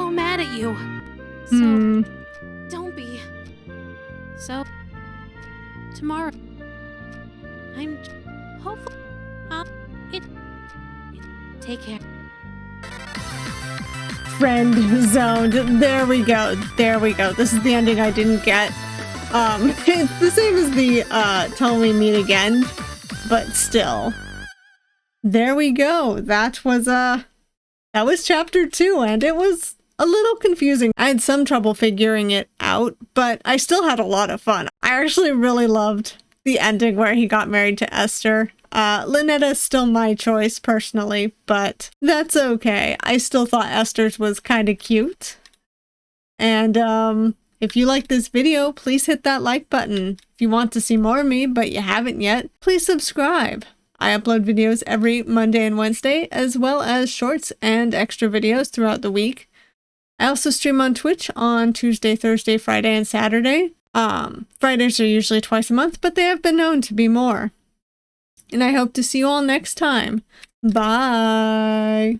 mad at you. So, don't be. So, tomorrow, I'm hopeful. Take care. Friend zoned. There we go. There we go. This is the ending I didn't get. It's the same as the till we meet again, but still. There we go. That was chapter 2, and it was a little confusing. I had some trouble figuring it out, but I still had a lot of fun. I actually really loved the ending where he got married to Esther. Ln'eta is still my choice personally, but that's okay. I still thought Esther's was kind of cute. And if you like this video, please hit that like button. If you want to see more of me, but you haven't yet, please subscribe. I upload videos every Monday and Wednesday, as well as shorts and extra videos throughout the week. I also stream on Twitch on Tuesday, Thursday, Friday, and Saturday. Fridays are usually twice a month, but they have been known to be more. And I hope to see you all next time. Bye!